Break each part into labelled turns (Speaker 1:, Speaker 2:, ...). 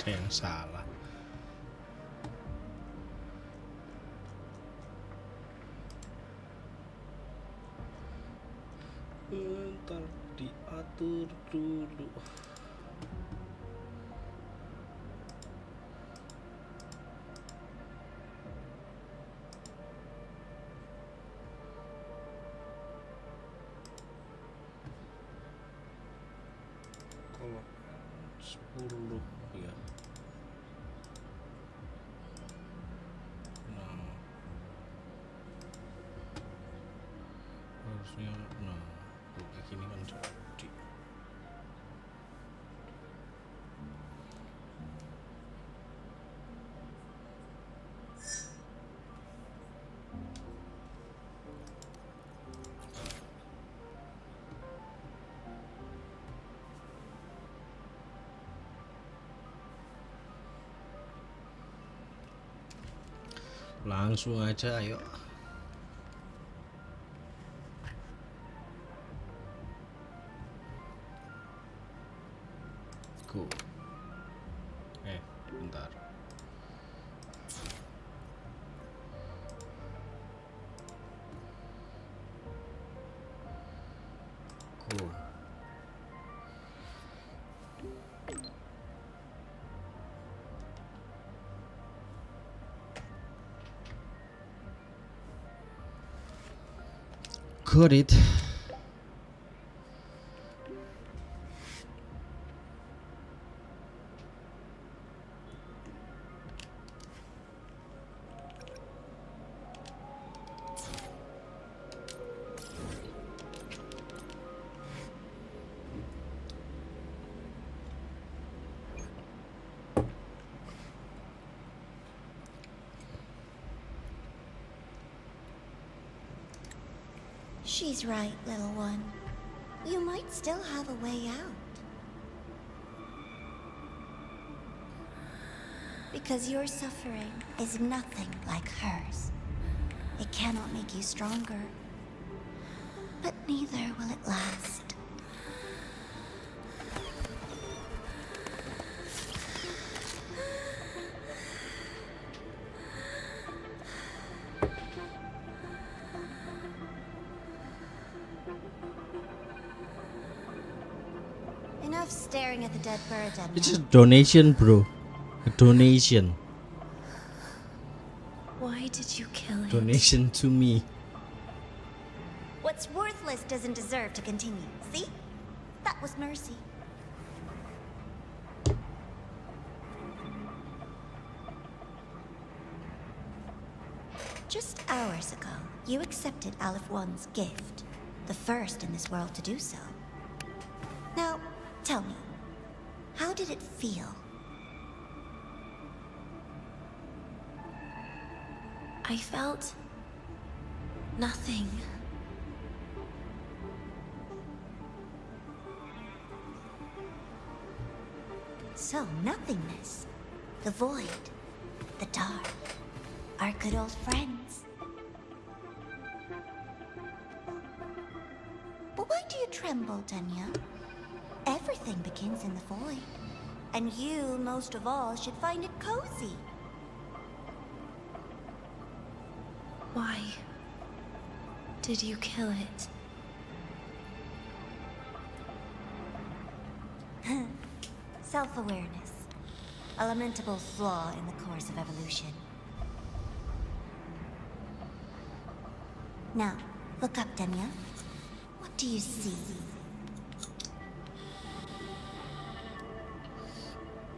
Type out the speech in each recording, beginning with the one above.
Speaker 1: ada yang salah. Bentar diatur dulu. Kalau 10 ya. Nah, harusnya kayak gini kan jadi. Langsung aja ayo. Go. Bentar. Go. Got it.
Speaker 2: She's right, little one. You might still have a way out. Because your suffering is nothing like hers. It cannot make you stronger, but neither will it last. Enough staring at the dead bird, Denia.
Speaker 1: It's a donation, bro. A donation.
Speaker 2: Why did you kill it?
Speaker 1: Donation to me.
Speaker 2: What's worthless doesn't deserve to continue. See? That was mercy. Just hours ago, you accepted Aleph One's gift, the first in this world to do so. Now, tell me, how did it feel?
Speaker 3: I felt nothing.
Speaker 2: So, nothingness, the void, the dark, our good old friends. But why do you tremble, Denia? Everything begins in the void, and you, most of all, should find it cozy.
Speaker 3: Why did you kill it?
Speaker 2: Self-awareness, a lamentable flaw in the course of evolution. Now, look up, Denia. What do you see?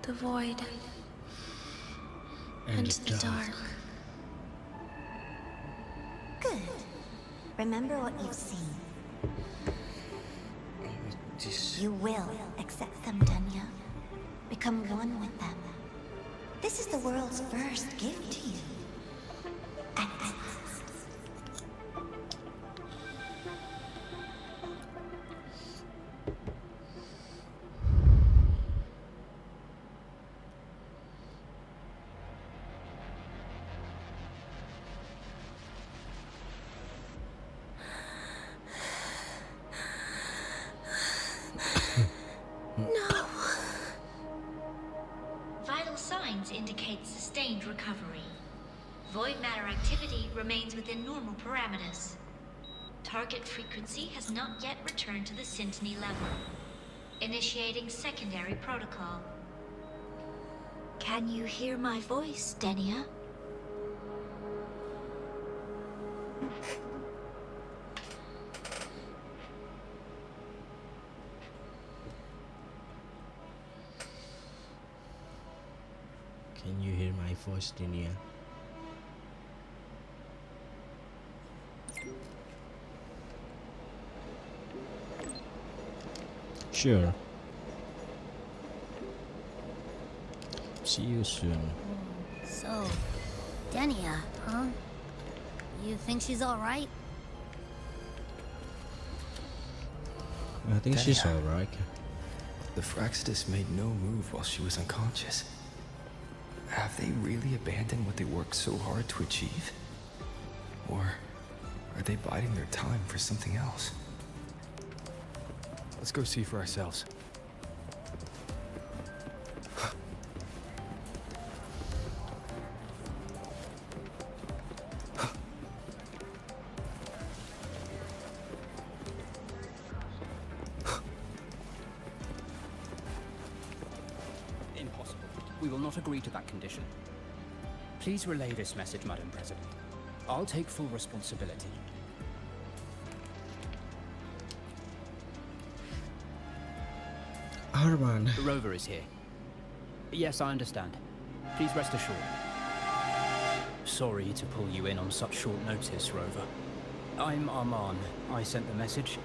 Speaker 3: The void and the dark.
Speaker 2: Good. Remember what you've seen. You will accept them, Denia. Become one with them. This is the world's first gift to you. At last.
Speaker 4: remains within normal parameters. Target frequency has not yet returned to the syntony level. Initiating secondary protocol.
Speaker 2: Can you hear my voice, Denia?
Speaker 1: Can you hear my voice, Denia? Sure. See you soon.
Speaker 5: So, Denia, huh? You think she's alright?
Speaker 1: I think she's
Speaker 6: Denia.
Speaker 1: alright.
Speaker 6: The Fraxidus made no move while she was unconscious. Have they really abandoned what they worked so hard to achieve? Or are they biding their time for something else? Let's go see for ourselves.
Speaker 7: Impossible. We will not agree to that condition. Please relay this message, Madam President. I'll take full responsibility.
Speaker 1: Arman.
Speaker 7: The rover is here. Yes, I understand. Please rest assured. Sorry to pull you in on such short notice, Rover. I'm Arman. I sent the message.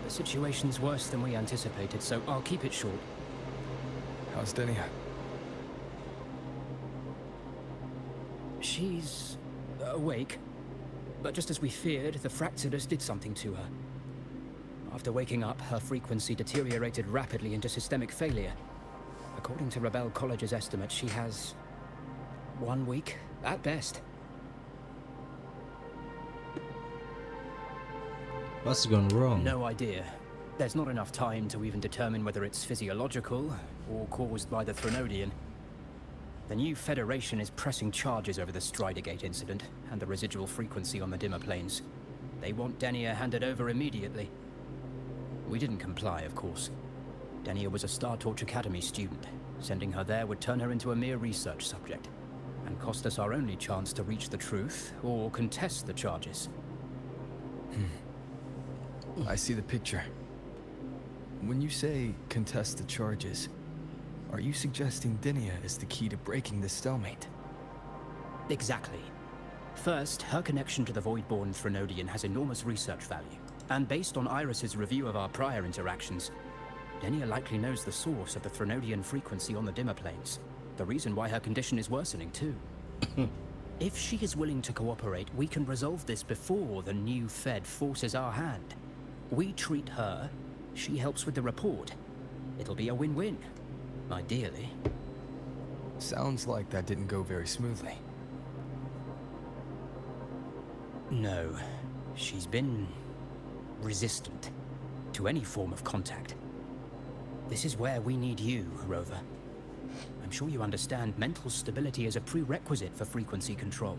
Speaker 7: The situation's worse than we anticipated, so I'll keep it short.
Speaker 6: How's Denia?
Speaker 7: She's awake. But just as we feared, the Fraxidus did something to her. After waking up, her frequency deteriorated rapidly into systemic failure. According to Rebel College's estimate, she has 1 week, at best.
Speaker 1: What's gone wrong?
Speaker 7: No idea. There's not enough time to even determine whether it's physiological or caused by the Threnodian. The new Federation is pressing charges over the Stridergate incident and the residual frequency on the dimmer planes. They want Denia handed over immediately. We didn't comply, of course. Denia was a Star Torch Academy student. Sending her there would turn her into a mere research subject, and cost us our only chance to reach the truth or contest the charges.
Speaker 6: I see the picture. When you say contest the charges, are you suggesting Denia is the key to breaking this stalemate?
Speaker 7: Exactly. First, her connection to the Voidborn Threnodian has enormous research value. And based on Iris's review of our prior interactions, Denia likely knows the source of the Threnodian frequency on the dimmer planes. The reason why her condition is worsening, too. If she is willing to cooperate, we can resolve this before the new Fed forces our hand. We treat her, she helps with the report. It'll be a win-win, ideally.
Speaker 6: Sounds like that didn't go very smoothly.
Speaker 7: No, she's been resistant to any form of contact. This is where we need you, Rover. I'm sure you understand mental stability is a prerequisite for frequency control.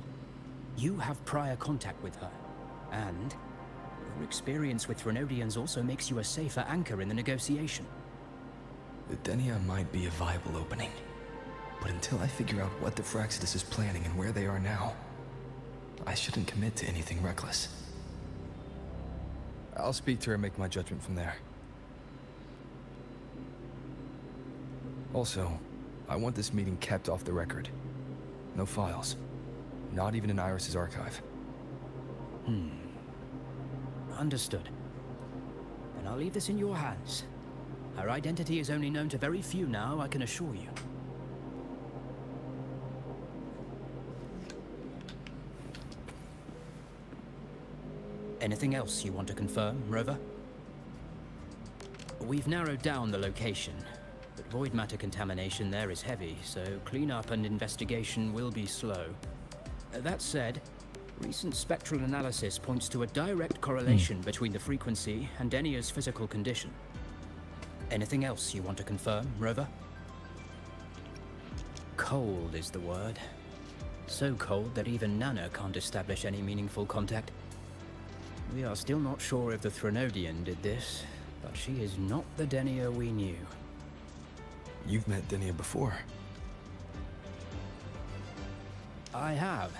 Speaker 7: You have prior contact with her, and your experience with Threnodians also makes you a safer anchor in the negotiation.
Speaker 6: The Denia might be a viable opening, but until I figure out what the Fraxidus is planning and where they are now, I shouldn't commit to anything reckless. I'll speak to her and make my judgment from there. Also, I want this meeting kept off the record. No files. Not even in Iris's archive.
Speaker 7: Understood. Then I'll leave this in your hands. Her identity is only known to very few now, I can assure you. Anything else you want to confirm, Rover? We've narrowed down the location, but void matter contamination there is heavy, so cleanup and investigation will be slow. That said, recent spectral analysis points to a direct correlation between the frequency and Denia's physical condition. Anything else you want to confirm, Rover? Cold is the word. So cold that even Nana can't establish any meaningful contact. We are still not sure if the Threnodian did this, but she is not the Denia we knew.
Speaker 6: You've met Denia before.
Speaker 7: I have.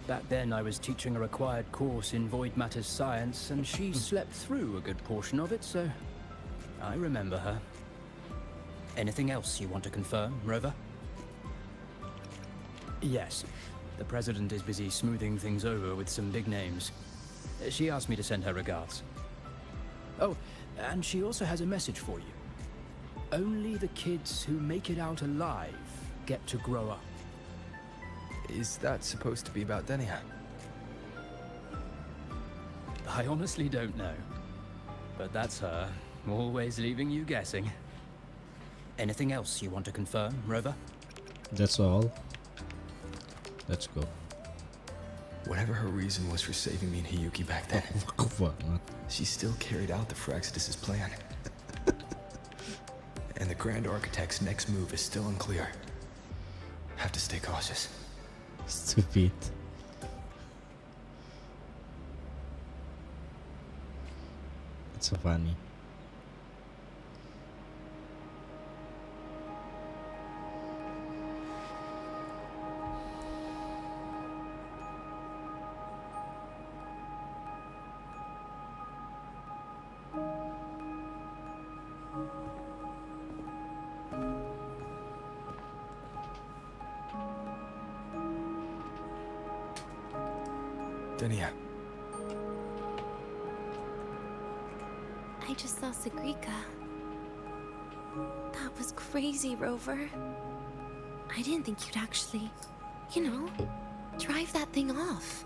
Speaker 7: Back then I was teaching a required course in Void Matters Science, and she slept through a good portion of it, so I remember her. Anything else you want to confirm, Rover? Yes. The President is busy smoothing things over with some big names. She asked me to send her regards. Oh, and she also has a message for you. Only the kids who make it out alive get to grow up.
Speaker 6: Is that supposed to be about Denia?
Speaker 7: I honestly don't know. But that's her, always leaving you guessing. Anything else you want to confirm, Rover?
Speaker 1: That's all. Let's go.
Speaker 6: Whatever her reason was for saving me and Hiyuki back then,
Speaker 1: What?
Speaker 6: she still carried out the Fraxidus' plan. And the Grand Architect's next move is still unclear. Have to stay cautious.
Speaker 1: Stupid. It's so funny.
Speaker 6: Denia,
Speaker 3: I just saw Sagrika. That was crazy, Rover. I didn't think you'd actually, you know, drive that thing off.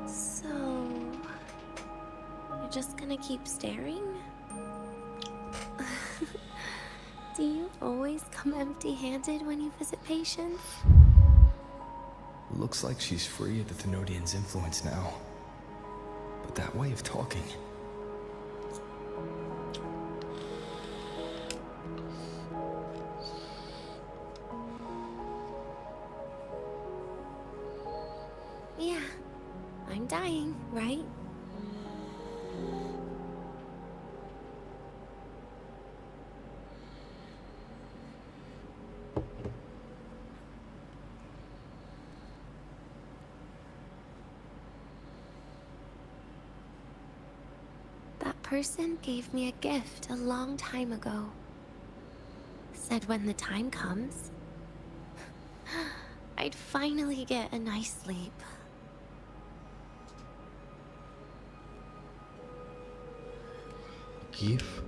Speaker 3: So, you're just gonna keep staring? Do you always come empty-handed when you visit patients?
Speaker 6: looks like she's free of the Thenodian's influence now. But that way of talking...
Speaker 3: Yeah, I'm dying, right? That person gave me a gift a long time ago. Said when the time comes, I'd finally get a nice sleep.
Speaker 1: Give?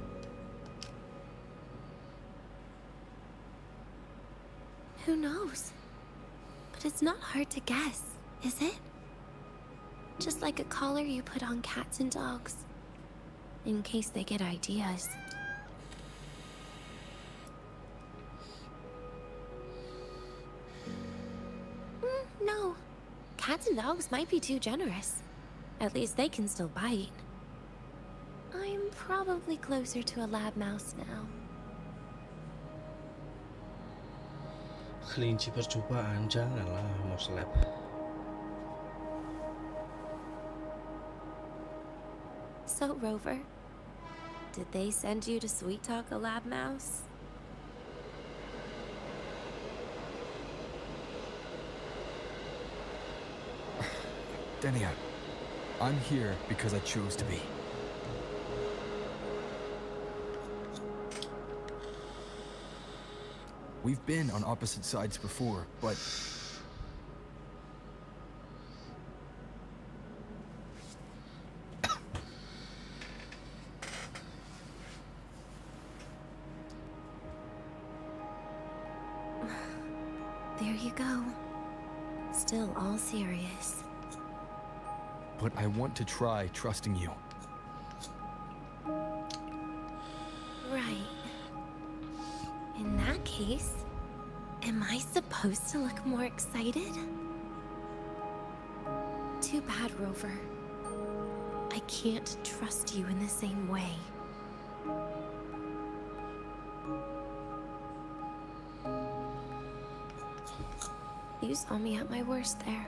Speaker 3: Who knows? But it's not hard to guess, is it? Just like a collar you put on cats and dogs, in case they get ideas. No. Cats and dogs might be too generous. At least they can still bite. I'm probably closer to a lab mouse now.
Speaker 1: Kelinci percobaan, janganlah mouse lab.
Speaker 3: So, Rover, did they send you to sweet talk a lab mouse?
Speaker 6: Denia, I'm here because I chose to be. We've been on opposite sides before, but...
Speaker 3: There you go. Still all serious.
Speaker 6: But I want to try trusting you.
Speaker 3: Right. In that case, am I supposed to look more excited? Too bad, Rover. I can't trust you in the same way. You saw me at my worst there.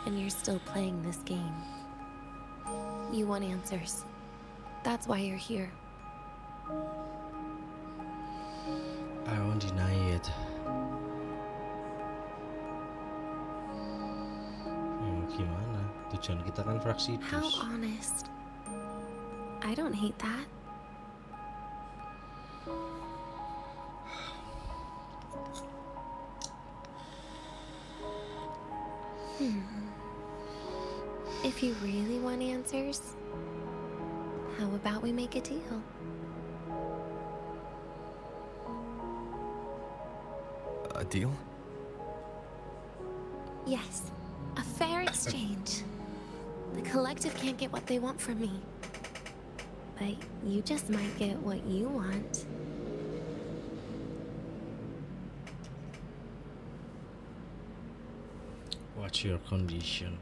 Speaker 3: And you're still playing this game. You want answers. That's why you're here.
Speaker 1: I won't deny it. Gimana? Tujuan kita kan fraksi
Speaker 3: How
Speaker 1: dus.
Speaker 3: honest. I don't hate that. If you really want answers, how about we make a deal?
Speaker 6: A deal?
Speaker 3: Yes, a fair exchange. The collective can't get what they want from me. But you just might get what you want.
Speaker 1: What's your condition?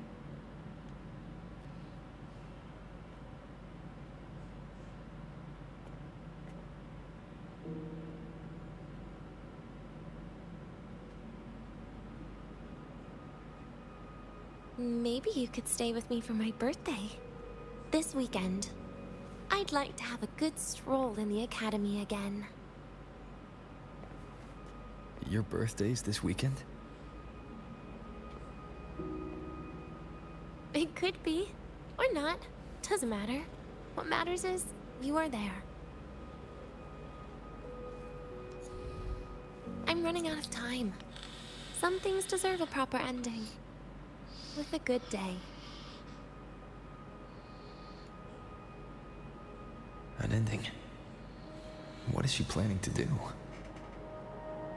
Speaker 3: Maybe you could stay with me for my birthday. This weekend. I'd like to have a good stroll in the academy again.
Speaker 6: Your birthday's this weekend?
Speaker 3: It could be. Or not. Doesn't matter. What matters is you are there. I'm running out of time. Some things deserve a proper ending. With a good day.
Speaker 6: An ending? What is she planning to do?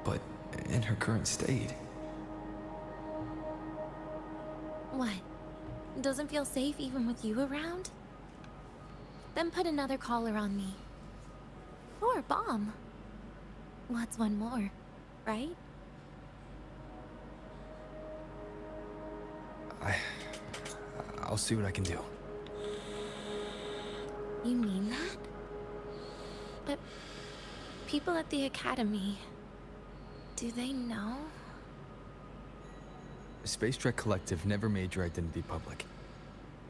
Speaker 6: But in her current state.
Speaker 3: What? Doesn't feel safe even with you around? Then put another collar on me. Or a bomb. What's one more, right?
Speaker 6: I'll see what I can do.
Speaker 3: You mean that? But people at the academy, do they know?
Speaker 6: Space Trek Collective never made your identity public.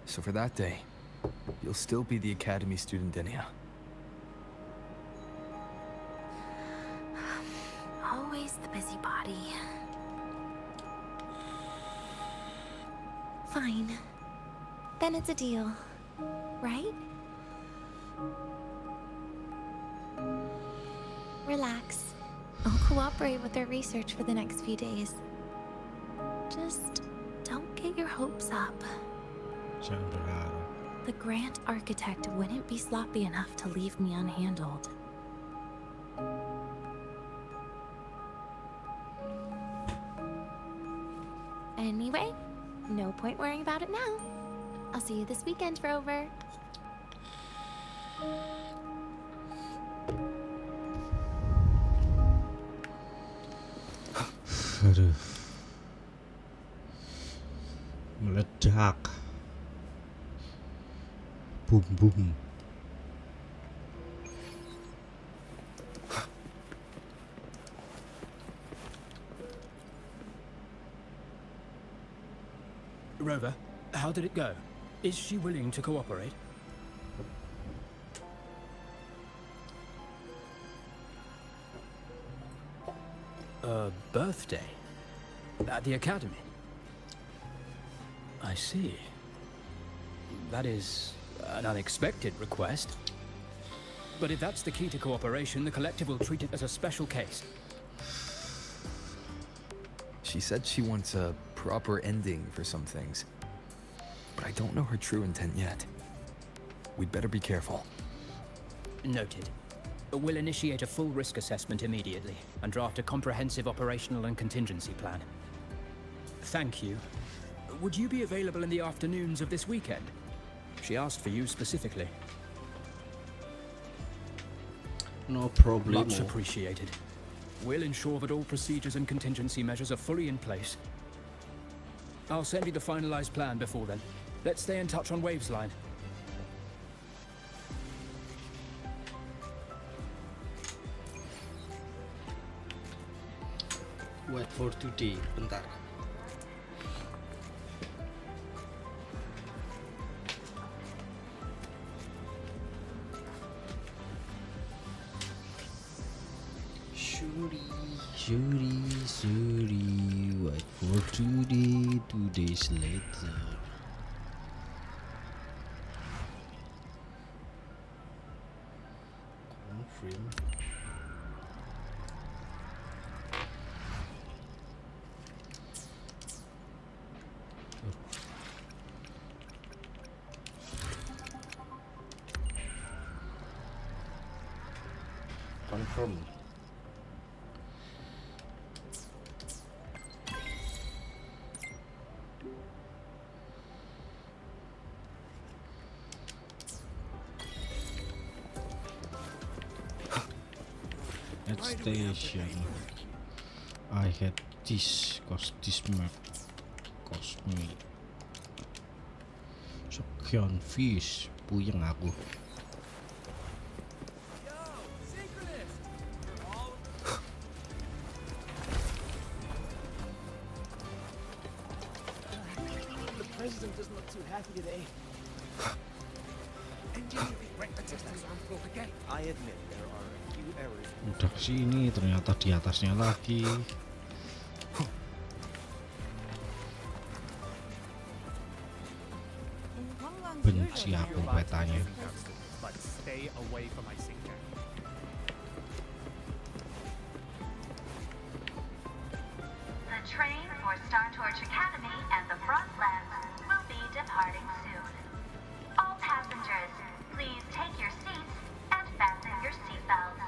Speaker 6: So for that day, you'll still be the Academy student Denia.
Speaker 3: Always the busybody. Fine. Then it's a deal, right? Relax. I'll cooperate with their research for the next few days. Just don't get your hopes up.
Speaker 1: Jangan berharap.
Speaker 3: The Grant Architect wouldn't be sloppy enough to leave me unhandled. Anyway, no point worrying about it now. I'll see you this weekend, Rover.
Speaker 1: Aduh. Meledak. Boom boom.
Speaker 7: Rover, how did it go? Is she willing to cooperate? A birthday? At the academy? I see. That is an unexpected request. But if that's the key to cooperation, the collective will treat it as a special case.
Speaker 6: She said she wants a proper ending for some things. But I don't know her true intent yet. We'd better be careful.
Speaker 7: Noted. We'll initiate a full risk assessment immediately and draft a comprehensive operational and contingency plan. Thank you. Would you be available in the afternoons of this weekend? She asked for you specifically.
Speaker 1: No problem.
Speaker 7: Much appreciated. We'll ensure that all procedures and contingency measures are fully in place. I'll send you the finalized plan before then. Let's stay in touch on Waves line.
Speaker 1: Wait for today. Bentar. Shuri, wait for today, 2 days later. Confirm. Confirm. At station, I had this, cause this map cost me. So confused, puyeng aku.
Speaker 8: The president doesn't look too happy today. I admit there are a few errors.
Speaker 1: Udah sini, ternyata di atasnya lagi. Benci aku petanya.
Speaker 8: But stay away from my sink jack.
Speaker 9: The train for Star Torch Academy and the Frontlands will be departing soon. All passengers, please take your seats and fasten your seatbelts.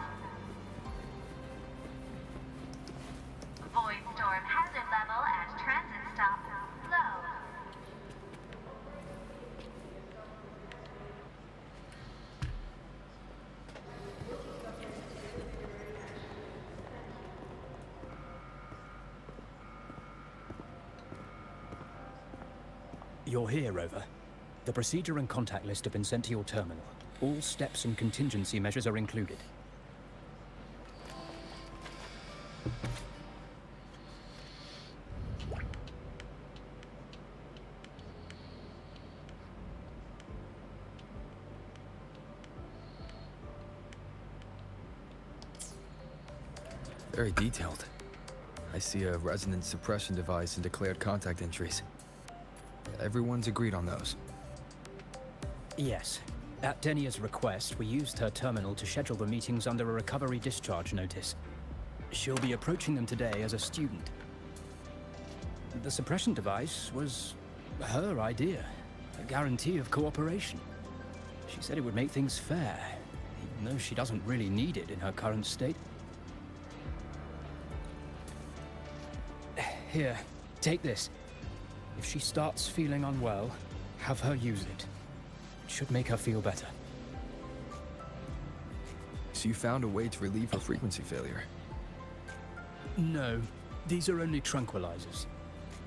Speaker 9: Void storm hazard level at transit stop low.
Speaker 7: You're here, Rover. The procedure and contact list have been sent to your terminal. All steps and contingency measures are included.
Speaker 6: Very detailed. I see a resonance suppression device and declared contact entries. Everyone's agreed on those.
Speaker 7: Yes. At Denia's request, we used her terminal to schedule the meetings under a recovery discharge notice. She'll be approaching them today as a student. The suppression device was her idea, a guarantee of cooperation. She said it would make things fair, even though she doesn't really need it in her current state. Here, take this. If she starts feeling unwell, have her use it. It should make her feel better.
Speaker 6: So you found a way to relieve her frequency failure?
Speaker 7: No, these are only tranquilizers.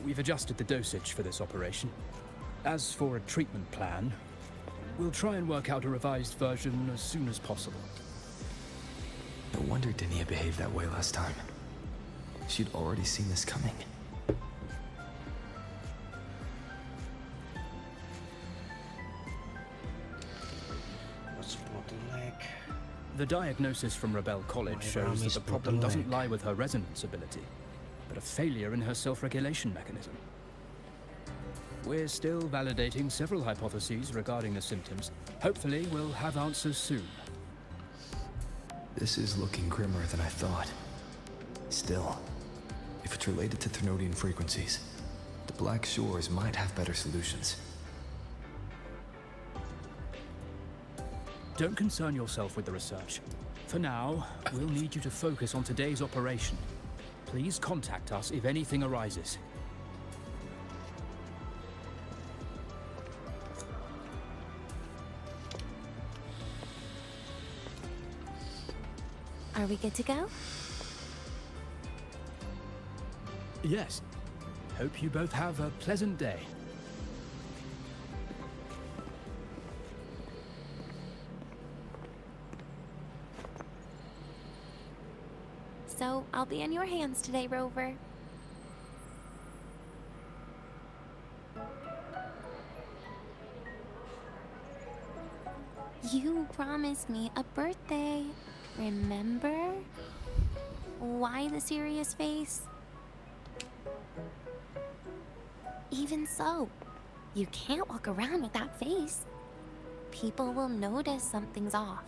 Speaker 7: We've adjusted the dosage for this operation. As for a treatment plan, we'll try and work out a revised version as soon as possible.
Speaker 6: No wonder Denia behaved that way last time. She'd already seen this coming.
Speaker 7: The diagnosis from Rebel College shows that the problem doesn't lie with her resonance ability, but a failure in her self-regulation mechanism. We're still validating several hypotheses regarding the symptoms. Hopefully, we'll have answers soon.
Speaker 6: This is looking grimmer than I thought. Still, if it's related to Thermodian frequencies, the Black Shores might have better solutions.
Speaker 7: Don't concern yourself with the research. For now, we'll need you to focus on today's operation. Please contact us if anything arises.
Speaker 3: Are we good to go?
Speaker 7: Yes. Hope you both have a pleasant day.
Speaker 3: So, I'll be in your hands today, Rover. You promised me a birthday, remember? Why the serious face? Even so, you can't walk around with that face. People will notice something's off.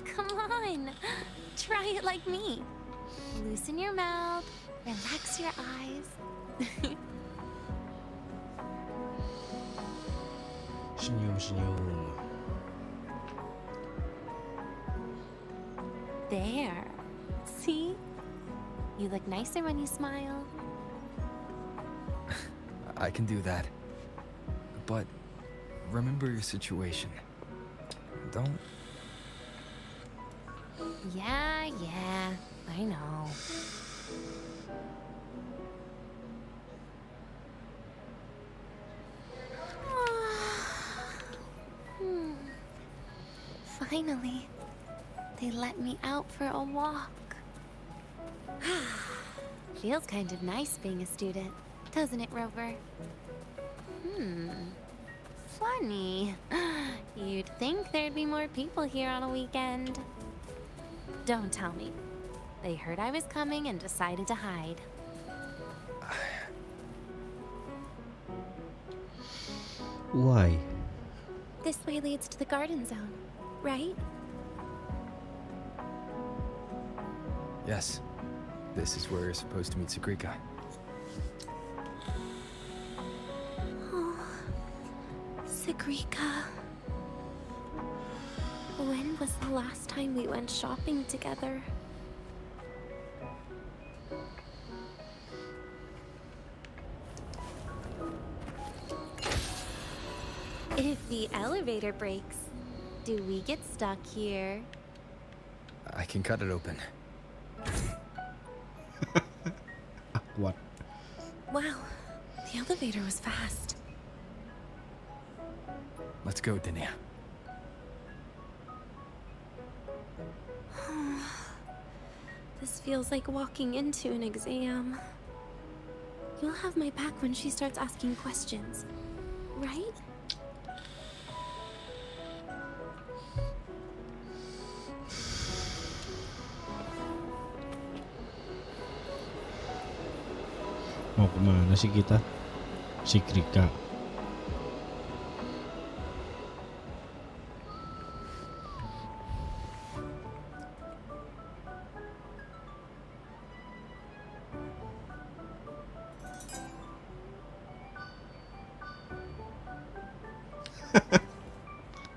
Speaker 3: Come on, try it like me. Loosen your mouth, relax your eyes.
Speaker 1: Senyum.
Speaker 3: There. See? You look nicer when you smile.
Speaker 6: I can do that. But remember your situation. Don't...
Speaker 3: Yeah, I know. Finally, they let me out for a walk. Feels kind of nice being a student, doesn't it, Rover? Funny. You'd think there'd be more people here on a weekend. Don't tell me. They heard I was coming and decided to hide.
Speaker 1: Why?
Speaker 3: This way leads to the garden zone, right?
Speaker 6: Yes. This is where you're supposed to meet Sagrika.
Speaker 3: Oh, Sagrika. When was the last time we went shopping together? If the elevator breaks, do we get stuck here?
Speaker 6: I can cut it open.
Speaker 1: What?
Speaker 3: Wow, the elevator was fast.
Speaker 6: Let's go, Denia.
Speaker 3: This feels like walking into an exam. You'll have my back when she starts asking questions, right?
Speaker 1: Mau kemana sih kita? Si Krika.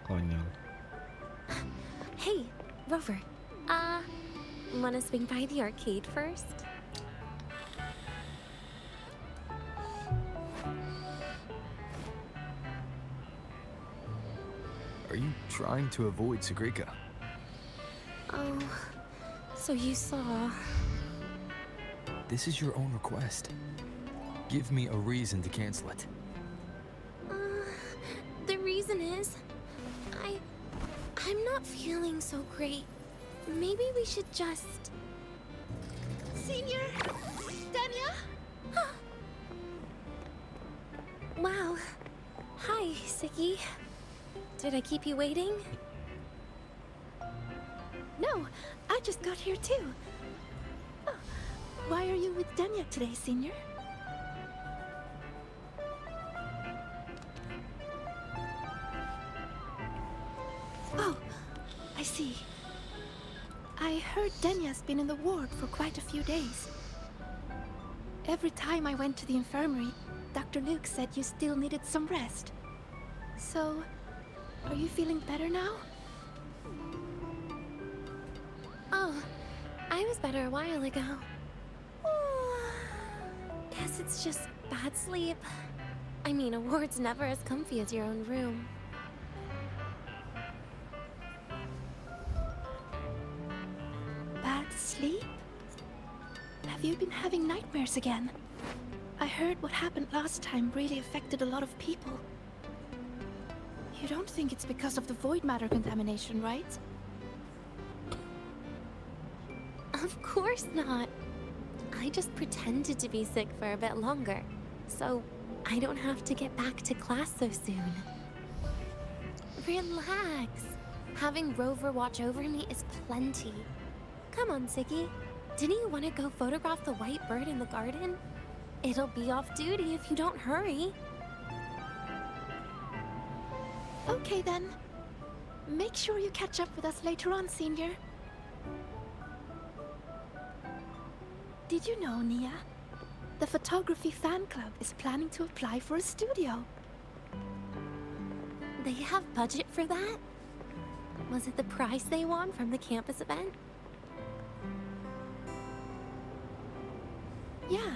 Speaker 1: Konyol.
Speaker 3: Hey, Rover. Wanna swing by the arcade first?
Speaker 6: Are you trying to avoid Sagrika?
Speaker 3: Oh, so you saw...
Speaker 6: This is your own request. Give me a reason to cancel it.
Speaker 3: The reason is... I'm not feeling so great. Maybe we should just...
Speaker 10: Senior? Denia?
Speaker 3: Wow. Hi, Siggy. Did I keep you waiting?
Speaker 10: No, I just got here too. Oh, why are you with Denia today, Senior? Oh, I see. I heard Denia's been in the ward for quite a few days. Every time I went to the infirmary, Dr. Luke said you still needed some rest. So, are you feeling better now?
Speaker 3: Oh, I was better a while ago. Guess it's just bad sleep. I mean, a ward's never as comfy as your own room.
Speaker 10: Sleep? Have you been having nightmares again? I heard what happened last time really affected a lot of people. You don't think it's because of the void matter contamination, right?
Speaker 3: Of course not. I just pretended to be sick for a bit longer, so I don't have to get back to class so soon. Relax. Having Rover watch over me is plenty. Come on, Siggy. Didn't you want to go photograph the white bird in the garden? It'll be off duty if you don't hurry.
Speaker 10: Okay then. Make sure you catch up with us later on, Senior. Did you know, Nia? The photography fan club is planning to apply for a studio.
Speaker 3: They have budget for that? Was it the prize they won from the campus event?
Speaker 10: Yeah.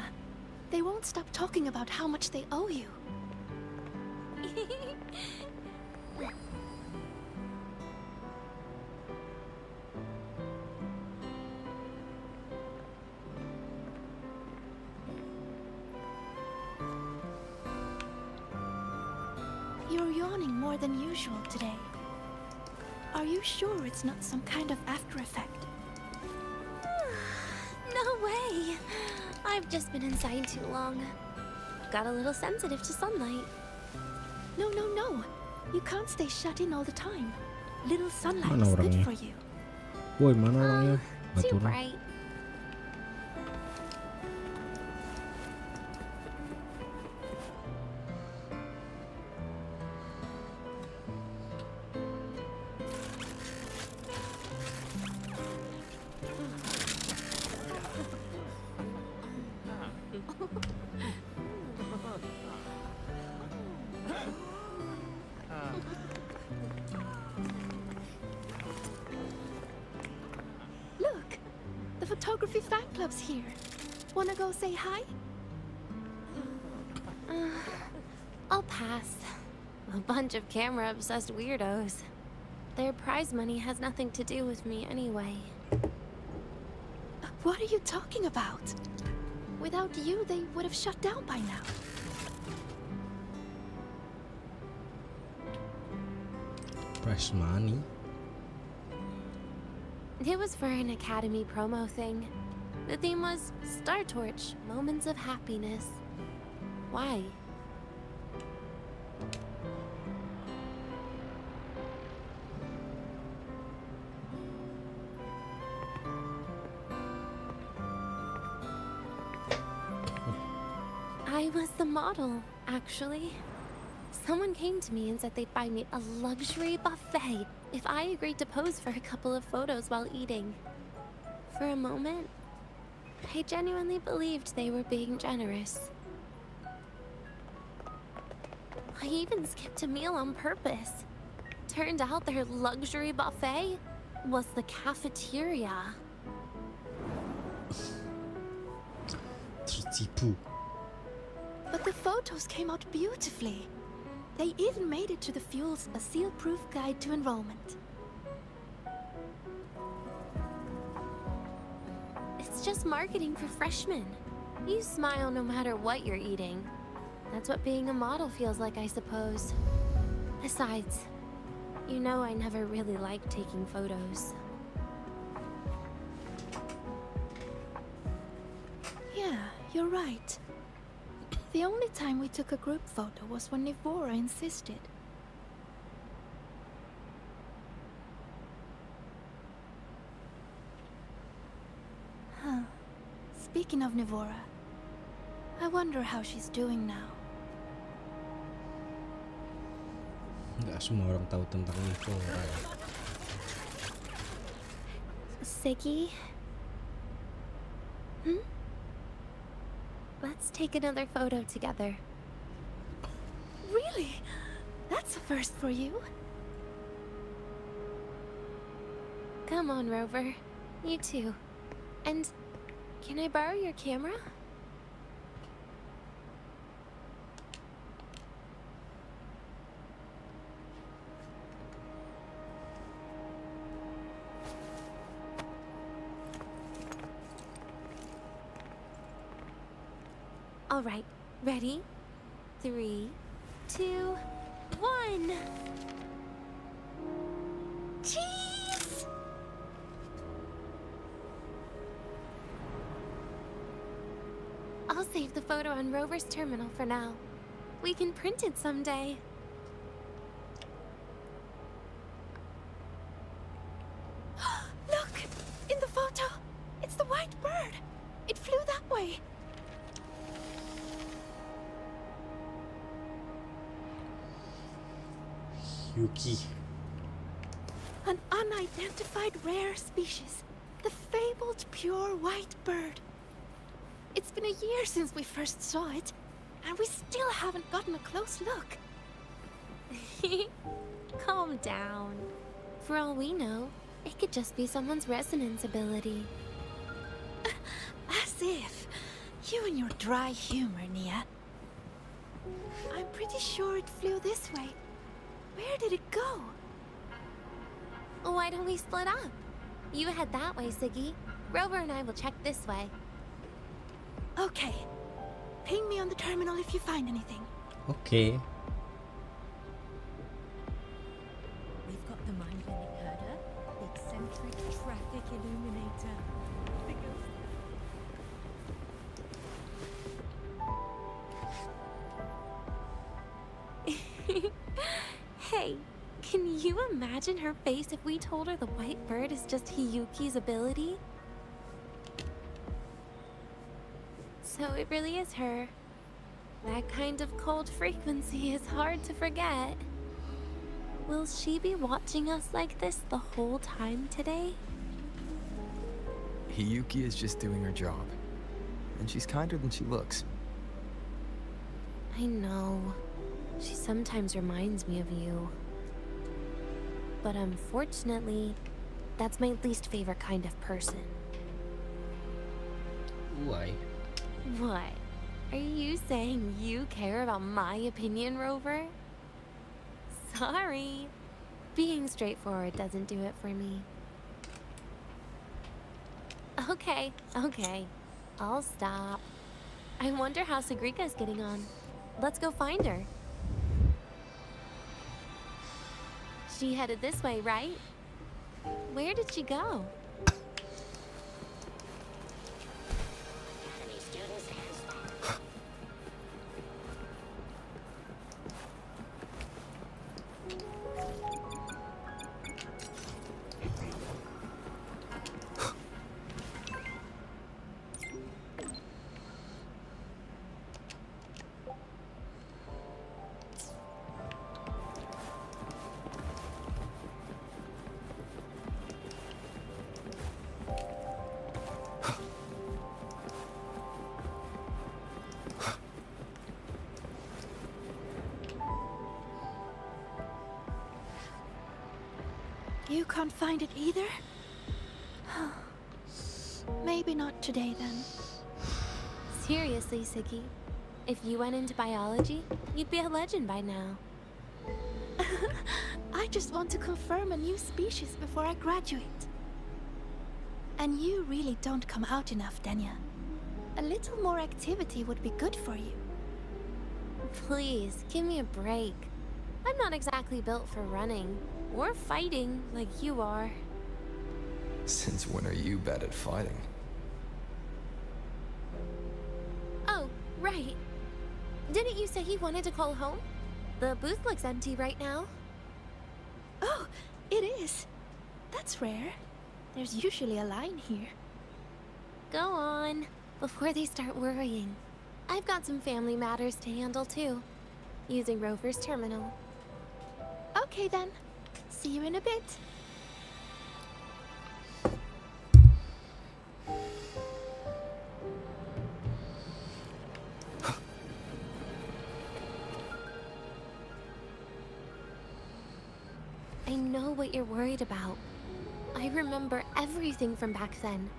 Speaker 10: They won't stop talking about how much they owe you. You're yawning more than usual today. Are you sure it's not some kind of after effect?
Speaker 3: No way! I've just been inside too long. Got a little sensitive to sunlight.
Speaker 10: No, no, no. You can't stay shut in all the time. Little sunlight
Speaker 1: Mana
Speaker 10: is good
Speaker 1: orangnya?
Speaker 10: for you.
Speaker 1: Woi, mana orangnya? Nggak
Speaker 3: Too
Speaker 1: turun.
Speaker 3: bright.
Speaker 10: Look! The photography fan club's here. Wanna go say hi?
Speaker 3: I'll pass. A bunch of camera-obsessed weirdos. Their prize money has nothing to do with me anyway.
Speaker 10: What are you talking about? Without you, they would have shut down by now.
Speaker 1: Prize money.
Speaker 3: It was for an Academy promo thing. The theme was Star Torch, Moments of Happiness. Why? I was the model, actually. Someone came to me and said they'd buy me a luxury buffet if I agreed to pose for a couple of photos while eating. For a moment, I genuinely believed they were being generous. I even skipped a meal on purpose. Turned out their luxury buffet was the cafeteria.
Speaker 1: Tertipu.
Speaker 10: But the photos came out beautifully. They even made it to the Fuel's A Seal-Proof Guide to Enrollment.
Speaker 3: It's just marketing for freshmen. You smile no matter what you're eating. That's what being a model feels like, I suppose. Besides, you know I never really liked taking photos.
Speaker 10: Yeah, you're right. The only time we took a group photo was when Nvidia insisted. Huh. Speaking of Nvidia, I wonder how she's doing now.
Speaker 1: Nggak semua orang tahu tentang Nvidia.
Speaker 3: Siggy? Let's take another photo together.
Speaker 10: Really? That's a first for you.
Speaker 3: Come on, Rover. You too. And can I borrow your camera? All right, ready? 3, 2, 1.
Speaker 10: Jeez!
Speaker 3: I'll save the photo on Rover's terminal for now. We can print it someday.
Speaker 10: Look! In the photo! It's the white bird! It flew that way!
Speaker 1: Yuki.
Speaker 10: An unidentified rare species. The fabled pure white bird. It's been a year since we first saw it, and we still haven't gotten a close look.
Speaker 3: Calm down. For all we know, it could just be someone's resonance ability.
Speaker 10: As if. You and your dry humor, Nia. I'm pretty sure it flew this way. Where did it go?
Speaker 3: Why don't we split up? You head that way, Siggy. Rover and I will check this way.
Speaker 10: Okay. Ping me on the terminal if you find anything.
Speaker 1: Okay.
Speaker 11: We've got the mind-bending herder, the eccentric traffic illuminator.
Speaker 3: Hey, can you imagine her face if we told her the white bird is just Hiyuki's ability? So it really is her. That kind of cold frequency is hard to forget. Will she be watching us like this the whole time today?
Speaker 6: Hiyuki is just doing her job. And she's kinder than she looks.
Speaker 3: I know. She sometimes reminds me of you. But unfortunately, that's my least favorite kind of person.
Speaker 1: Why?
Speaker 3: What? Are you saying you care about my opinion, Rover? Sorry. Being straightforward doesn't do it for me. Okay. I'll stop. I wonder how Sagrika's getting on. Let's go find her. She headed this way, right? Where did she go?
Speaker 10: You can't find it either? Maybe not today then.
Speaker 3: Seriously, Siggy. If you went into biology, you'd be a legend by now.
Speaker 10: I just want to confirm a new species before I graduate. And you really don't come out enough, Denia. A little more activity would be good for you.
Speaker 3: Please, give me a break. I'm not exactly built for running or fighting like you are.
Speaker 6: Since when are you bad at fighting?
Speaker 3: Oh, right. Didn't you say you wanted to call home? The booth looks empty right now.
Speaker 10: Oh, it is. That's rare. There's usually a line here.
Speaker 3: Go on, before they start worrying. I've got some family matters to handle too, using Rover's terminal.
Speaker 10: Okay then. See you in a bit.
Speaker 3: I know what you're worried about. I remember everything from back then.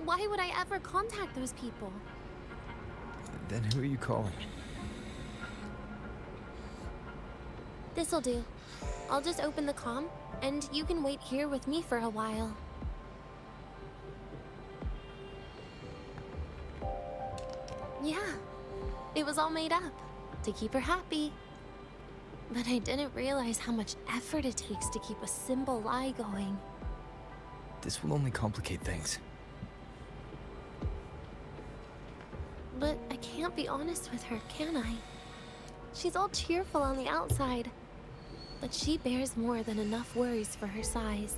Speaker 3: Why would I ever contact those people?
Speaker 6: Then who are you calling?
Speaker 3: This'll do. I'll just open the comm, and you can wait here with me for a while. Yeah, it was all made up to keep her happy. But I didn't realize how much effort it takes to keep a simple lie going.
Speaker 6: This will only complicate things.
Speaker 3: But I can't be honest with her, can I? She's all cheerful on the outside, but she bears more than enough worries for her size.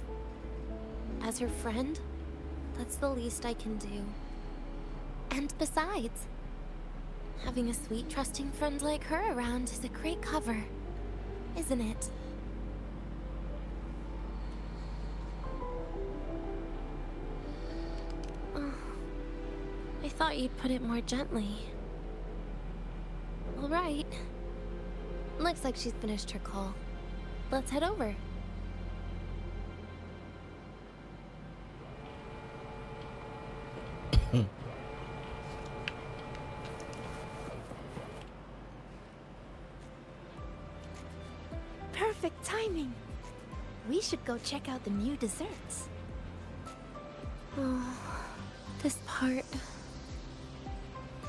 Speaker 3: As her friend, that's the least I can do. And besides, having a sweet, trusting friend like her around is a great cover, isn't it? Oh, I thought you'd put it more gently. All right. Looks like she's finished her call. Let's head over.
Speaker 10: Perfect timing. We should go check out the new desserts.
Speaker 3: Oh, this part.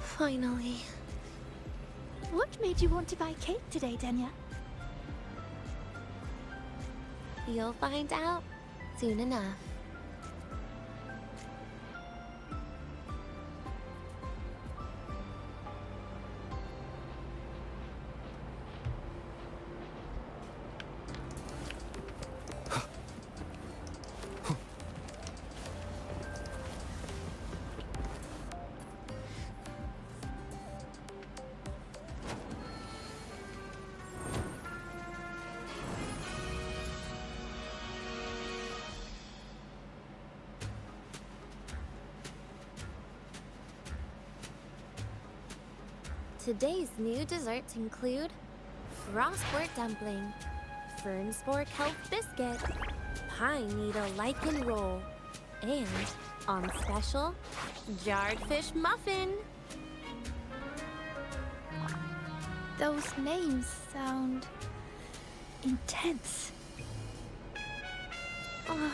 Speaker 3: Finally.
Speaker 10: What made you want to buy cake today, Denia?
Speaker 3: You'll find out soon enough. Today's new desserts include frostwort dumpling, fern spore kelp biscuit, pine needle lichen roll, and, on special, jarred fish muffin.
Speaker 10: Those names sound intense.
Speaker 3: Oh.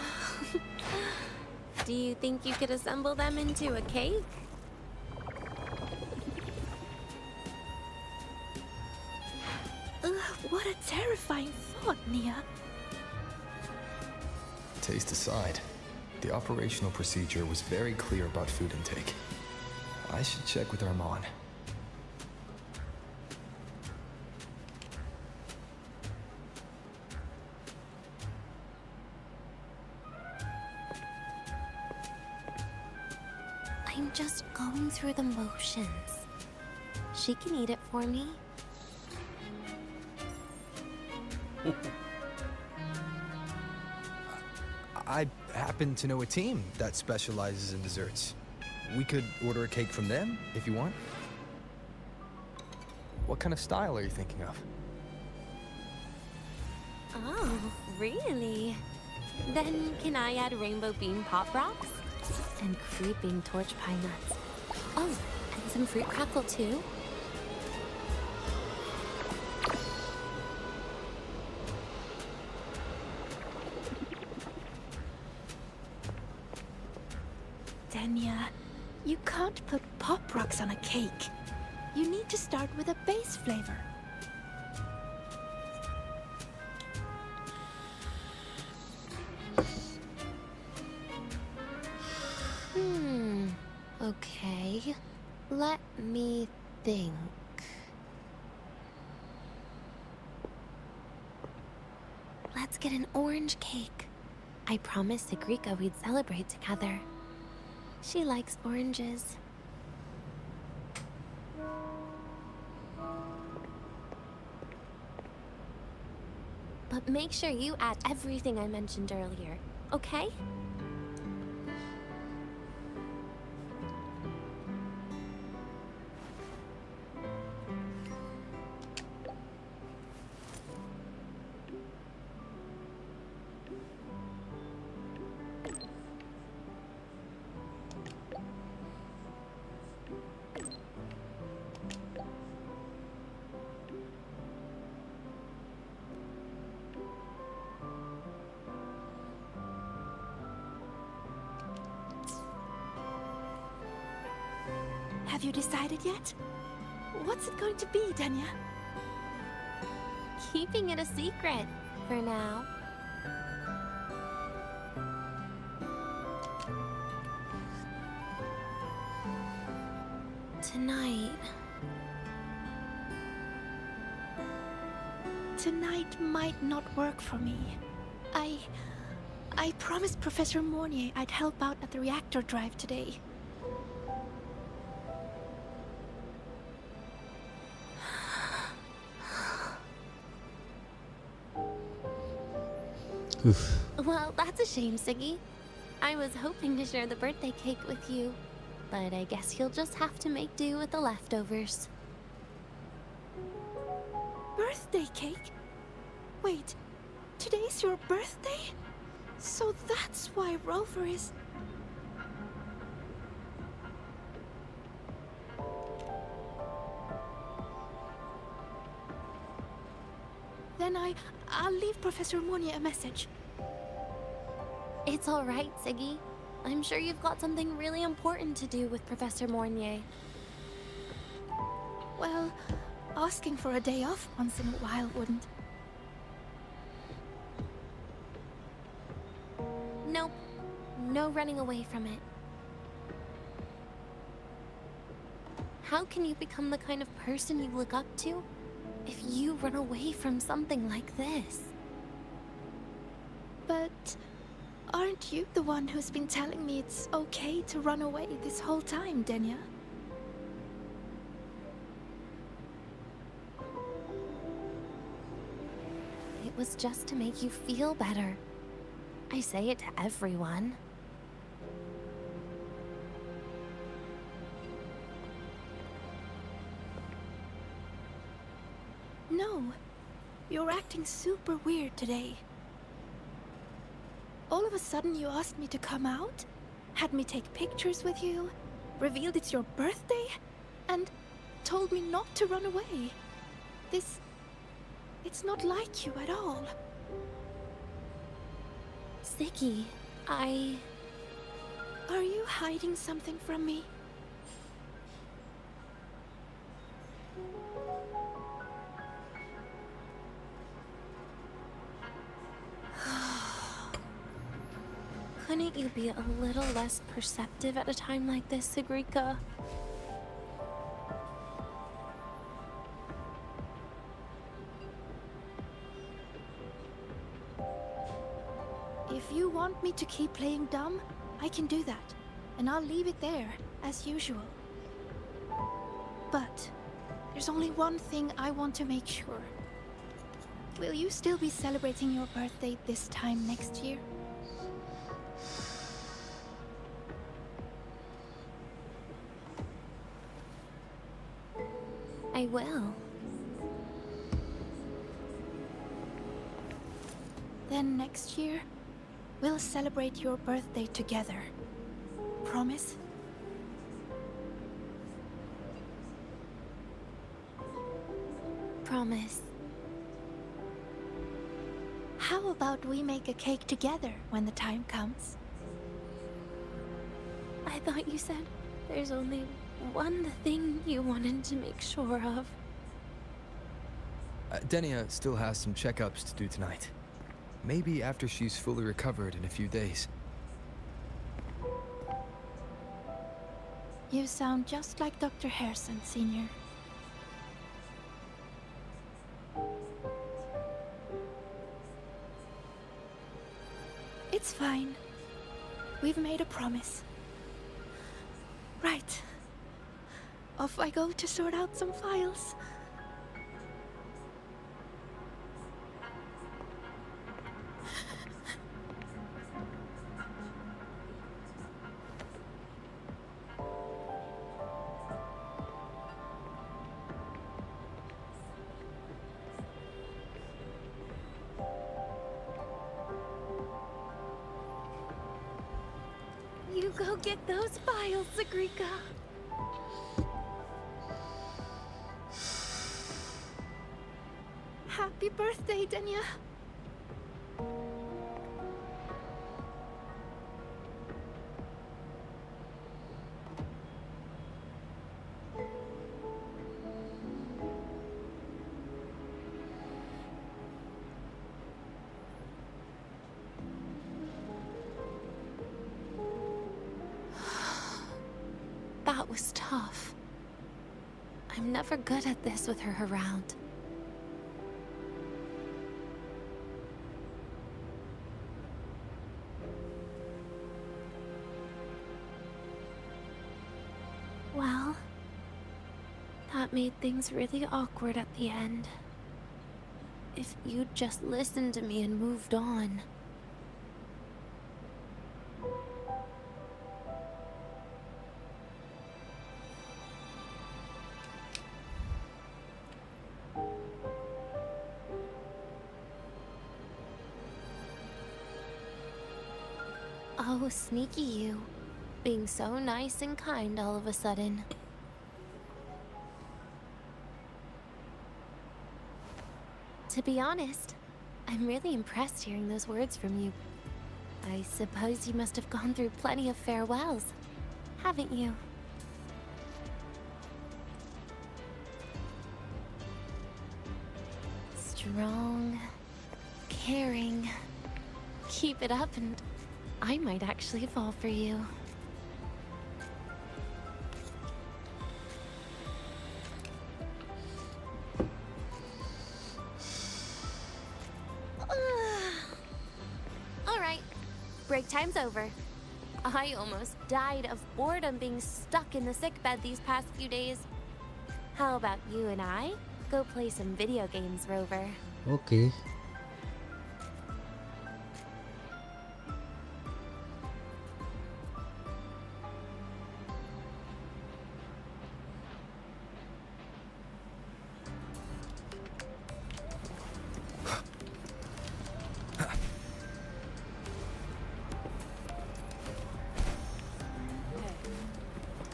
Speaker 3: Do you think you could assemble them into a cake?
Speaker 10: What a terrifying thought, Nia.
Speaker 6: Taste aside, the operational procedure was very clear about food intake. I should check with Armand.
Speaker 3: I'm just going through the motions. She can eat it for me.
Speaker 6: I happen to know a team that specializes in desserts. We could order a cake from them, if you want. What kind of style are you thinking of?
Speaker 3: Oh, really? Then can I add rainbow bean pop rocks? And creeping torch pine nuts. Oh, and some fruit crackle too?
Speaker 10: Denia, you can't put pop rocks on a cake. You need to start with a base flavor.
Speaker 3: Okay. Let me think. Let's get an orange cake. I promised Sigrika we'd celebrate together. She likes oranges. But make sure you add everything I mentioned earlier, okay?
Speaker 10: Have you decided yet? What's it going to be, Denia?
Speaker 3: Keeping it a secret for now.
Speaker 10: Tonight might not work for me. I promised Professor Mornier I'd help out at the reactor drive today.
Speaker 1: Oof.
Speaker 3: Well, that's a shame, Siggy. I was hoping to share the birthday cake with you, but I guess you'll just have to make do with the leftovers.
Speaker 10: Birthday cake? Wait, today's your birthday? So that's why Rover is... Then I'll leave Professor Mornier a message.
Speaker 3: It's all right, Siggy. I'm sure you've got something really important to do with Professor Mornier.
Speaker 10: Well, asking for a day off once in a while wouldn't.
Speaker 3: Nope. No running away from it. How can you become the kind of person you look up to if you run away from something like this?
Speaker 10: But aren't you the one who's been telling me it's okay to run away this whole time, Denia?
Speaker 3: It was just to make you feel better. I say it to everyone.
Speaker 10: No, you're acting super weird today. All of a sudden you asked me to come out, had me take pictures with you, revealed it's your birthday, and told me not to run away. It's not like you at all.
Speaker 3: Siggy,
Speaker 10: Are you hiding something from me?
Speaker 3: Couldn't you be a little less perceptive at a time like this, Sigrika?
Speaker 10: If you want me to keep playing dumb, I can do that. And I'll leave it there, as usual. But there's only one thing I want to make sure. Will you still be celebrating your birthday this time next year?
Speaker 3: I will.
Speaker 10: Then next year, we'll celebrate your birthday together. Promise?
Speaker 3: Promise.
Speaker 10: How about we make a cake together when the time comes?
Speaker 3: I thought you said there's only one thing you wanted to make sure of.
Speaker 6: Denia still has some checkups to do tonight. Maybe after she's fully recovered in a few days.
Speaker 10: You sound just like Dr. Harrison, Senior. It's fine. We've made a promise. Right. Off I go to sort out some files.
Speaker 3: You go get those files, Sigrika.
Speaker 10: Happy birthday, Denia.
Speaker 3: was tough. I'm never good at this with her around. Well, that made things really awkward at the end. If you'd just listened to me and moved on. Oh, sneaky you. Being so nice and kind all of a sudden. To be honest, I'm really impressed hearing those words from you. I suppose you must have gone through plenty of farewells, haven't you? Strong, caring. Keep it up and I might actually fall for you. Alright, break time's over. I almost died of boredom being stuck in the sickbed these past few days. How about you and I go play some video games, Rover?
Speaker 1: Okay.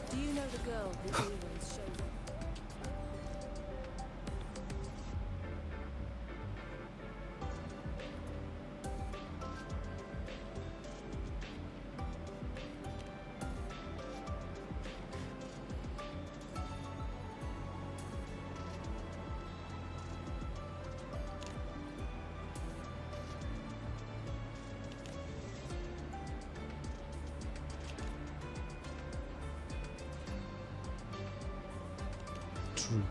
Speaker 11: Do you know the girl who always shows up?
Speaker 1: True.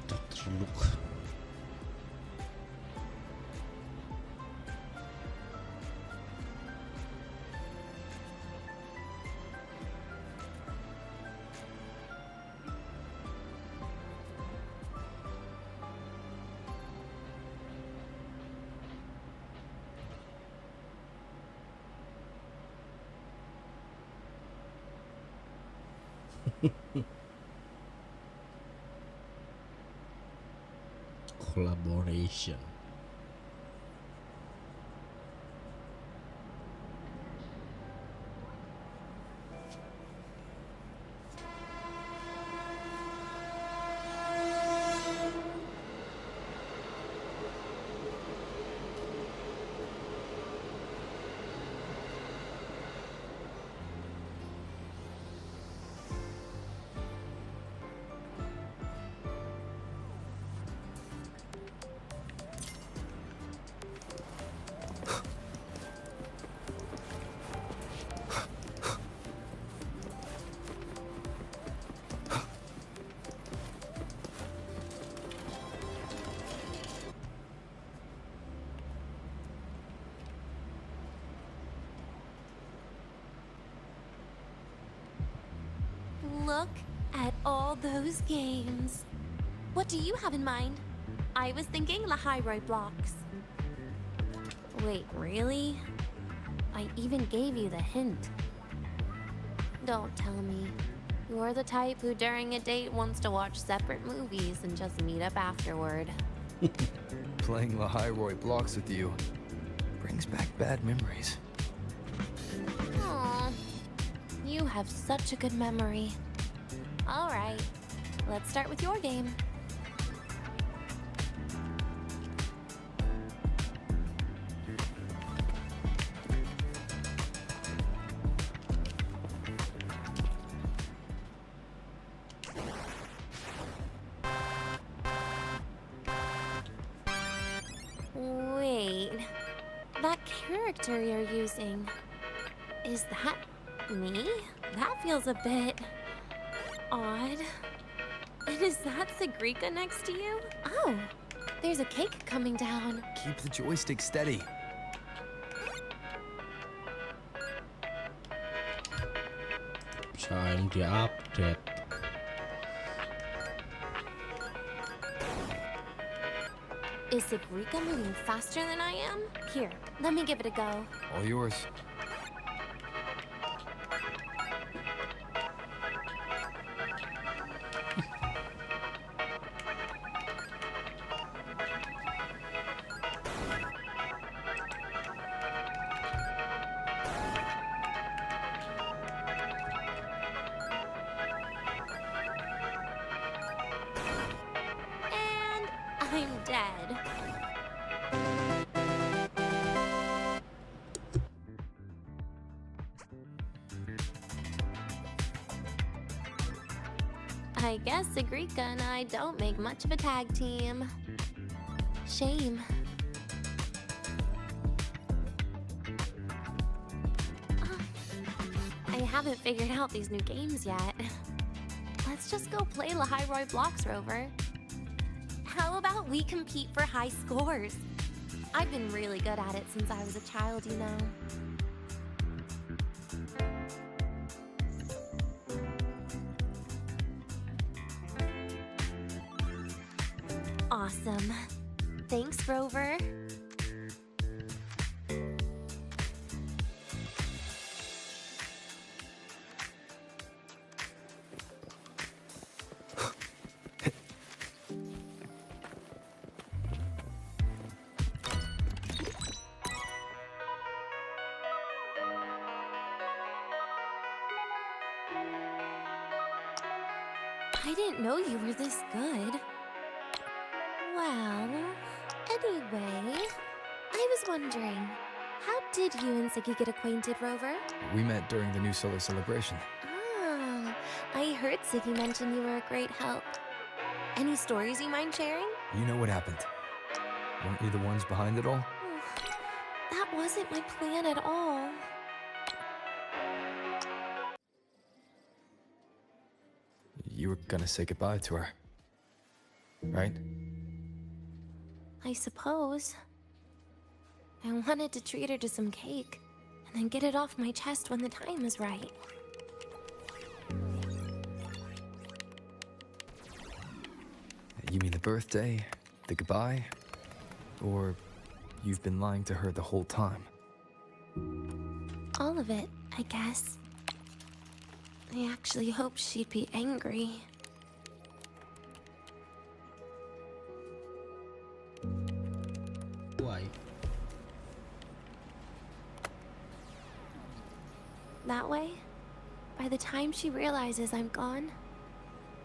Speaker 1: That look. Collaboration.
Speaker 3: Look at all those games. What do you have in mind? I was thinking the high-roy blocks. Wait, really? I even gave you the hint. Don't tell me. You're the type who during a date wants to watch separate movies and just meet up afterward.
Speaker 6: Playing the high-roy blocks with you brings back bad memories.
Speaker 3: Aw, you have such a good memory. All right, let's start with your game. character you're using. Is that me? That feels a bit odd. And is that Sagrika next to you? Oh, there's a cake coming down.
Speaker 6: Keep the joystick steady.
Speaker 1: Time to update.
Speaker 3: Is Sagrika moving faster than I am? Here, let me give it a go.
Speaker 6: All yours.
Speaker 3: I'm dead. I guess Sagrika and I don't make much of a tag team. Shame. I haven't figured out these new games yet. Let's just go play Lahairoi Blocks, Rover. How about we compete for high scores? I've been really good at it since I was a child, you know. Awesome. Thanks, Rover. I didn't know you were this good. Well, anyway, I was wondering, how did you and Siggy get acquainted, Rover?
Speaker 6: We met during the new solar celebration.
Speaker 3: Ah, I heard Siggy mention you were a great help. Any stories you mind sharing?
Speaker 6: You know what happened. Weren't you the ones behind it all?
Speaker 3: That wasn't my plan at all.
Speaker 6: You were gonna say goodbye to her, right?
Speaker 3: I suppose. I wanted to treat her to some cake, and then get it off my chest when the time was right.
Speaker 6: You mean the birthday, the goodbye, or you've been lying to her the whole time?
Speaker 3: All of it, I guess. I actually hoped she'd be angry.
Speaker 1: Why?
Speaker 3: That way, by the time she realizes I'm gone,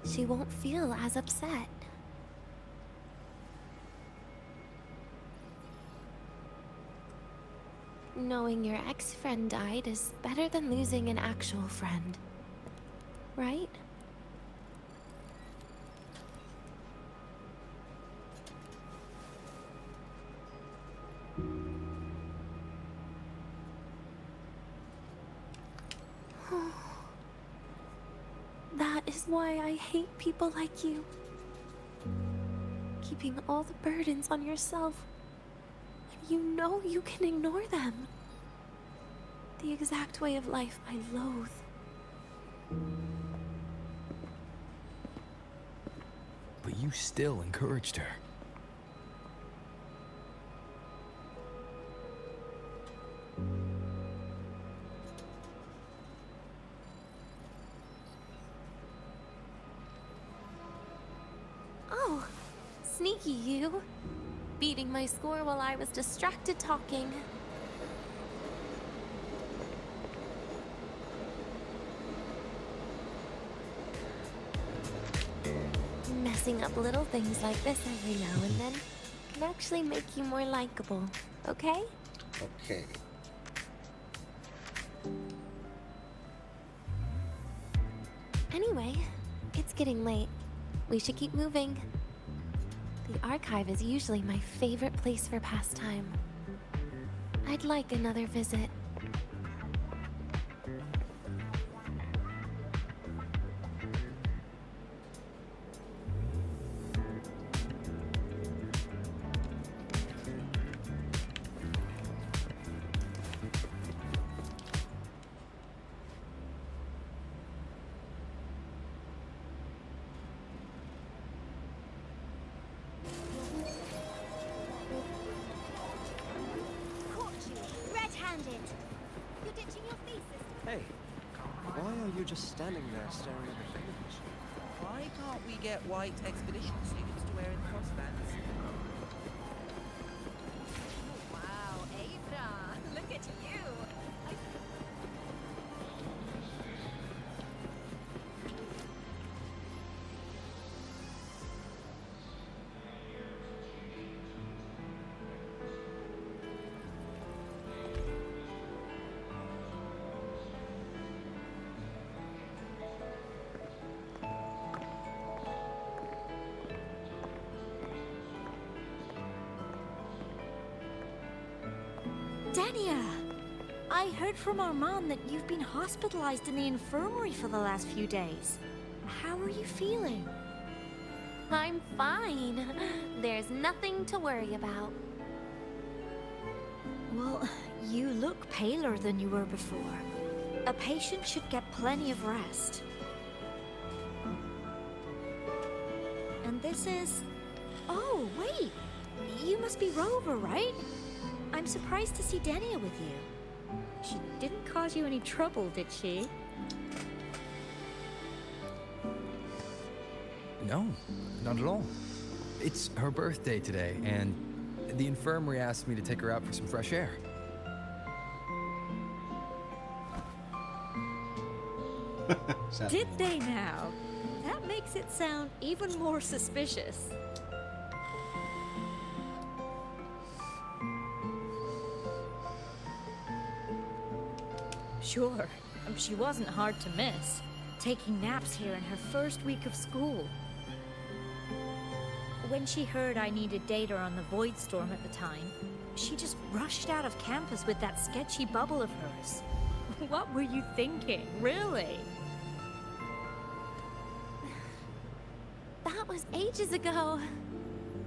Speaker 3: she won't feel as upset. Knowing your ex-friend died is better than losing an actual friend. Right? That is why I hate people like you. Keeping all the burdens on yourself when you know you can ignore them. The exact way of life I loathe.
Speaker 6: But you still encouraged her.
Speaker 3: Oh, sneaky you. Beating my score while I was distracted talking. Messing up little things like this every now and then can actually make you more likable, okay?
Speaker 1: Okay.
Speaker 3: Anyway, it's getting late. We should keep moving. The archive is usually my favorite place for pastime. I'd like another visit.
Speaker 12: Hey, why are you just standing there staring at the television?
Speaker 13: Why can't we get white expedition suits to wear in the crossbands?
Speaker 11: Wow, Abra, look at you.
Speaker 14: Denia! I heard from our mom that you've been hospitalized in the infirmary for the last few days. How are you feeling?
Speaker 3: I'm fine. There's nothing to worry about.
Speaker 14: Well, you look paler than you were before. A patient should get plenty of rest. And this is... Oh, wait! You must be Rover, right? I'm surprised to see Denia with you. She didn't cause you any trouble, did she?
Speaker 6: No, not at all. It's her birthday today, and the infirmary asked me to take her out for some fresh air.
Speaker 14: Did they now? That makes it sound even more suspicious. Sure, she wasn't hard to miss, taking naps here in her first week of school. When she heard I needed data on the Void Storm at the time, she just rushed out of campus with that sketchy bubble of hers. What were you thinking, really?
Speaker 3: That was ages ago.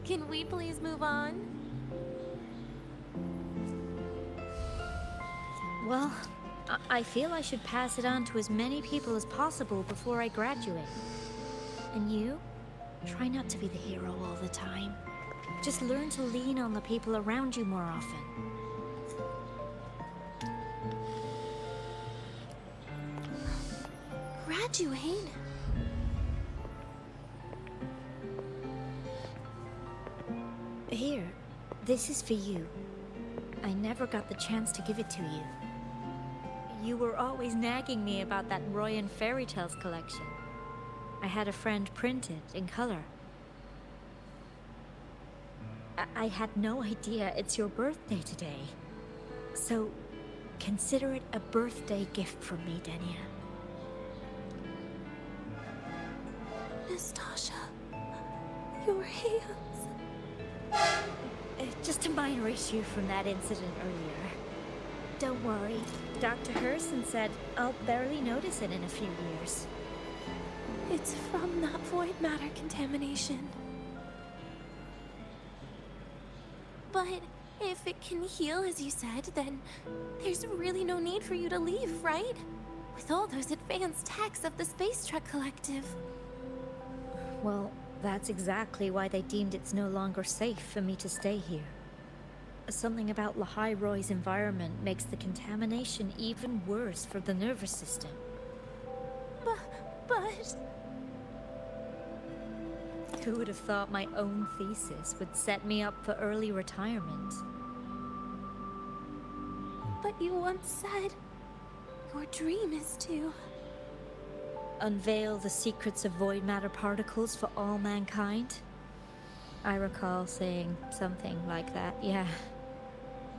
Speaker 3: Can we please move on?
Speaker 14: Well, I feel I should pass it on to as many people as possible before I graduate. And you? Try not to be the hero all the time. Just learn to lean on the people around you more often.
Speaker 3: Graduate?
Speaker 14: Here, this is for you. I never got the chance to give it to you. You were always nagging me about that Roy and Fairy Tales collection. I had a friend print it in color. I had no idea it's your birthday today. So, consider it a birthday gift from me, Denia.
Speaker 3: Nastasha, your hands.
Speaker 14: Just a minor issue from that incident earlier. Don't worry. Dr. Herson said I'll barely notice it in a few years.
Speaker 3: It's from that void matter contamination. But if it can heal, as you said, then there's really no need for you to leave, right? With all those advanced techs of the Space Trek Collective.
Speaker 14: Well, that's exactly why they deemed it's no longer safe for me to stay here. Something about Lahai Roy's environment makes the contamination even worse for the nervous system.
Speaker 3: But...
Speaker 14: Who would have thought my own thesis would set me up for early retirement?
Speaker 3: But you once said your dream is to...
Speaker 14: unveil the secrets of void matter particles for all mankind? I recall saying something like that, yeah.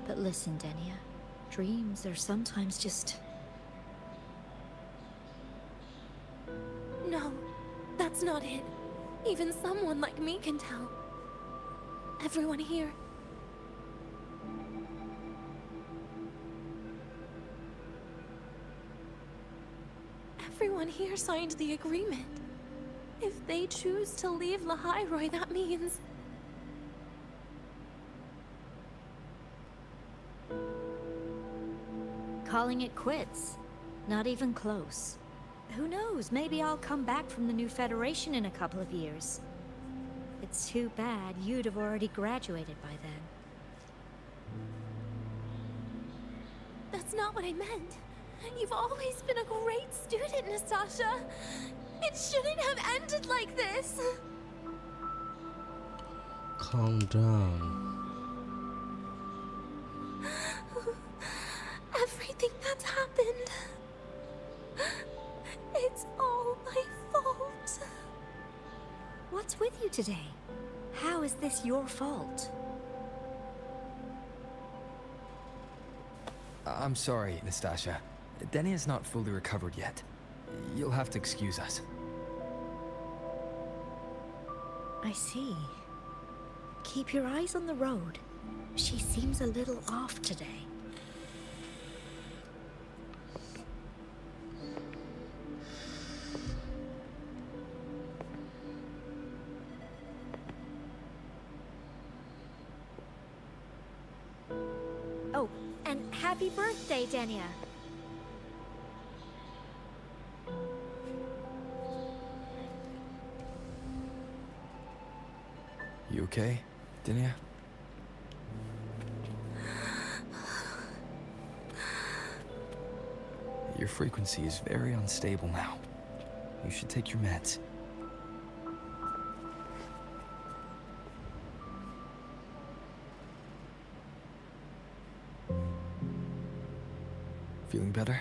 Speaker 14: But listen, Denia, dreams are sometimes just...
Speaker 3: No, that's not it. Even someone like me can tell. Everyone here. everyone here signed the agreement. If they choose to leave Lahairoi, that means...
Speaker 14: Calling it quits. Not even close. Who knows, maybe I'll come back from the new Federation in a couple of years. It's too bad you'd have already graduated by then.
Speaker 3: That's not what I meant. You've always been a great student, Nastasha. It shouldn't have ended like this.
Speaker 1: Calm down.
Speaker 3: Everything that's happened... It's all my fault.
Speaker 14: What's with you today? How is this your fault?
Speaker 6: I'm sorry, Nastasha. Denia's not fully recovered yet. You'll have to excuse us.
Speaker 14: I see. Keep your eyes on the road. She seems a little off today. Oh, and happy birthday, Denia.
Speaker 6: You okay, Denia? Your frequency is very unstable now. You should take your meds. Feeling better?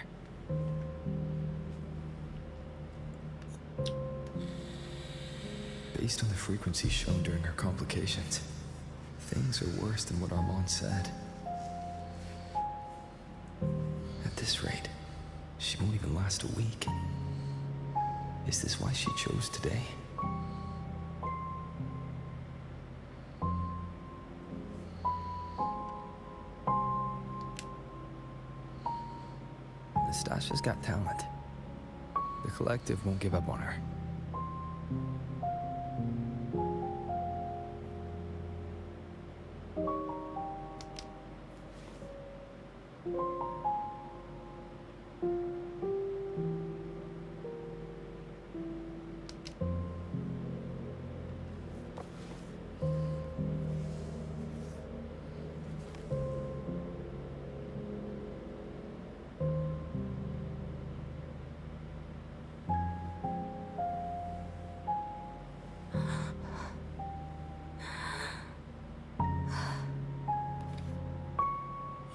Speaker 6: Based on the frequency shown during her complications, things are worse than what Armand said. At this rate, she won't even last a week. Is this why she chose today? Nastasha's got talent. The collective won't give up on her.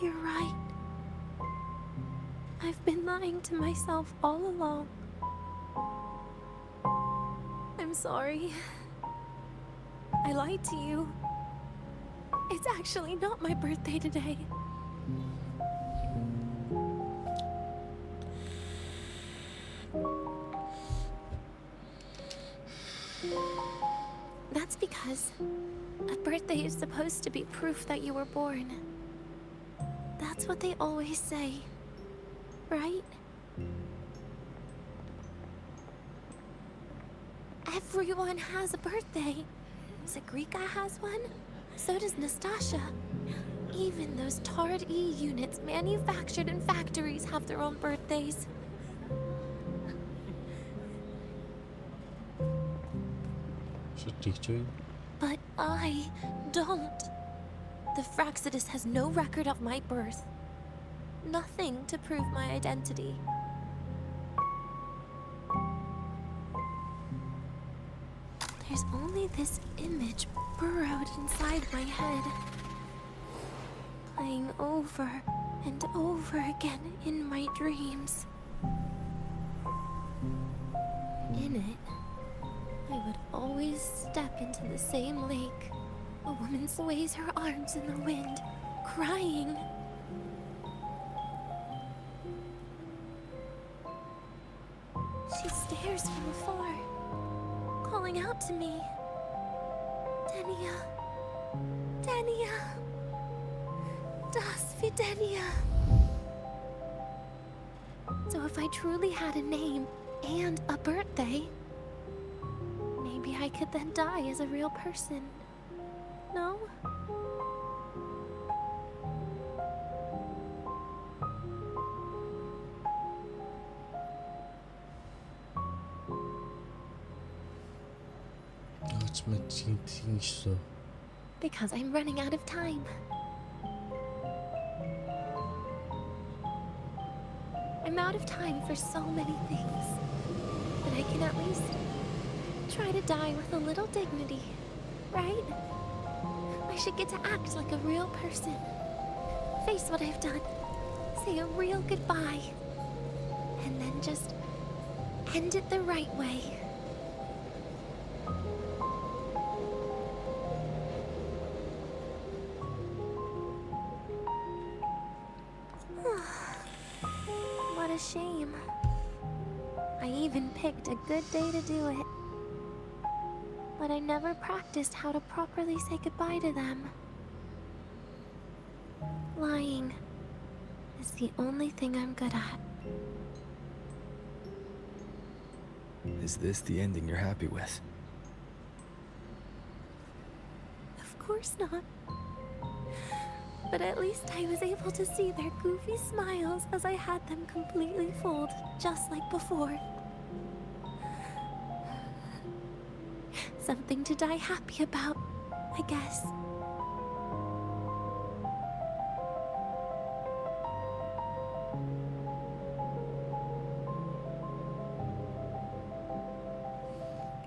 Speaker 3: You're right. I've been lying to myself all along. I'm sorry. I lied to you. It's actually not my birthday today. That's because a birthday is supposed to be proof that you were born. That's what they always say, right? Everyone has a birthday. Zagrika has one, so does Nastasha. Even those tarred E units manufactured in factories have their own birthdays. But I don't. The Fraxidus has no record of my birth. Nothing to prove my identity. There's only this image burrowed inside my head, playing over and over again in my dreams. In it, I would always step into the same lake. A woman sways her arms in the wind, crying. She stares from afar, calling out to me. Denia. Denia. Das wie Denia. So if I truly had a name, and a birthday. Maybe I could then die as a real person. No?
Speaker 1: What makes you think so?
Speaker 3: Because I'm running out of time. I'm out of time for so many things. But I can at least try to die with a little dignity, right? I should get to act like a real person. Face what I've done. Say a real goodbye. And then just end it the right way. What a shame. I even picked a good day to do it. But I never practiced how to properly say goodbye to them. Lying is the only thing I'm good at.
Speaker 6: Is this the ending you're happy with?
Speaker 3: Of course not. But at least I was able to see their goofy smiles as I had them completely fold, just like before. Something to die happy about, I guess.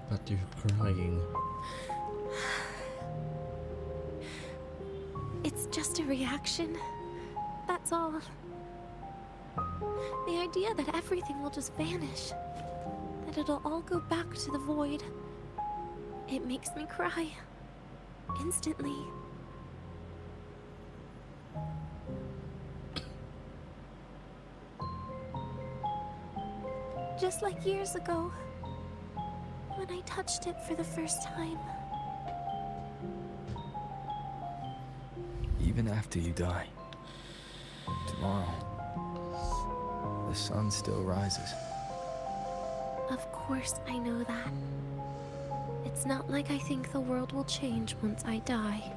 Speaker 1: But you're crying.
Speaker 3: It's just a reaction. That's all. The idea that everything will just vanish. That it'll all go back to the void. It makes me cry. Instantly. Just like years ago. When I touched it for the first time.
Speaker 6: Even after you die, tomorrow, the sun still rises.
Speaker 3: Of course I know that. It's not like I think the world will change once I die.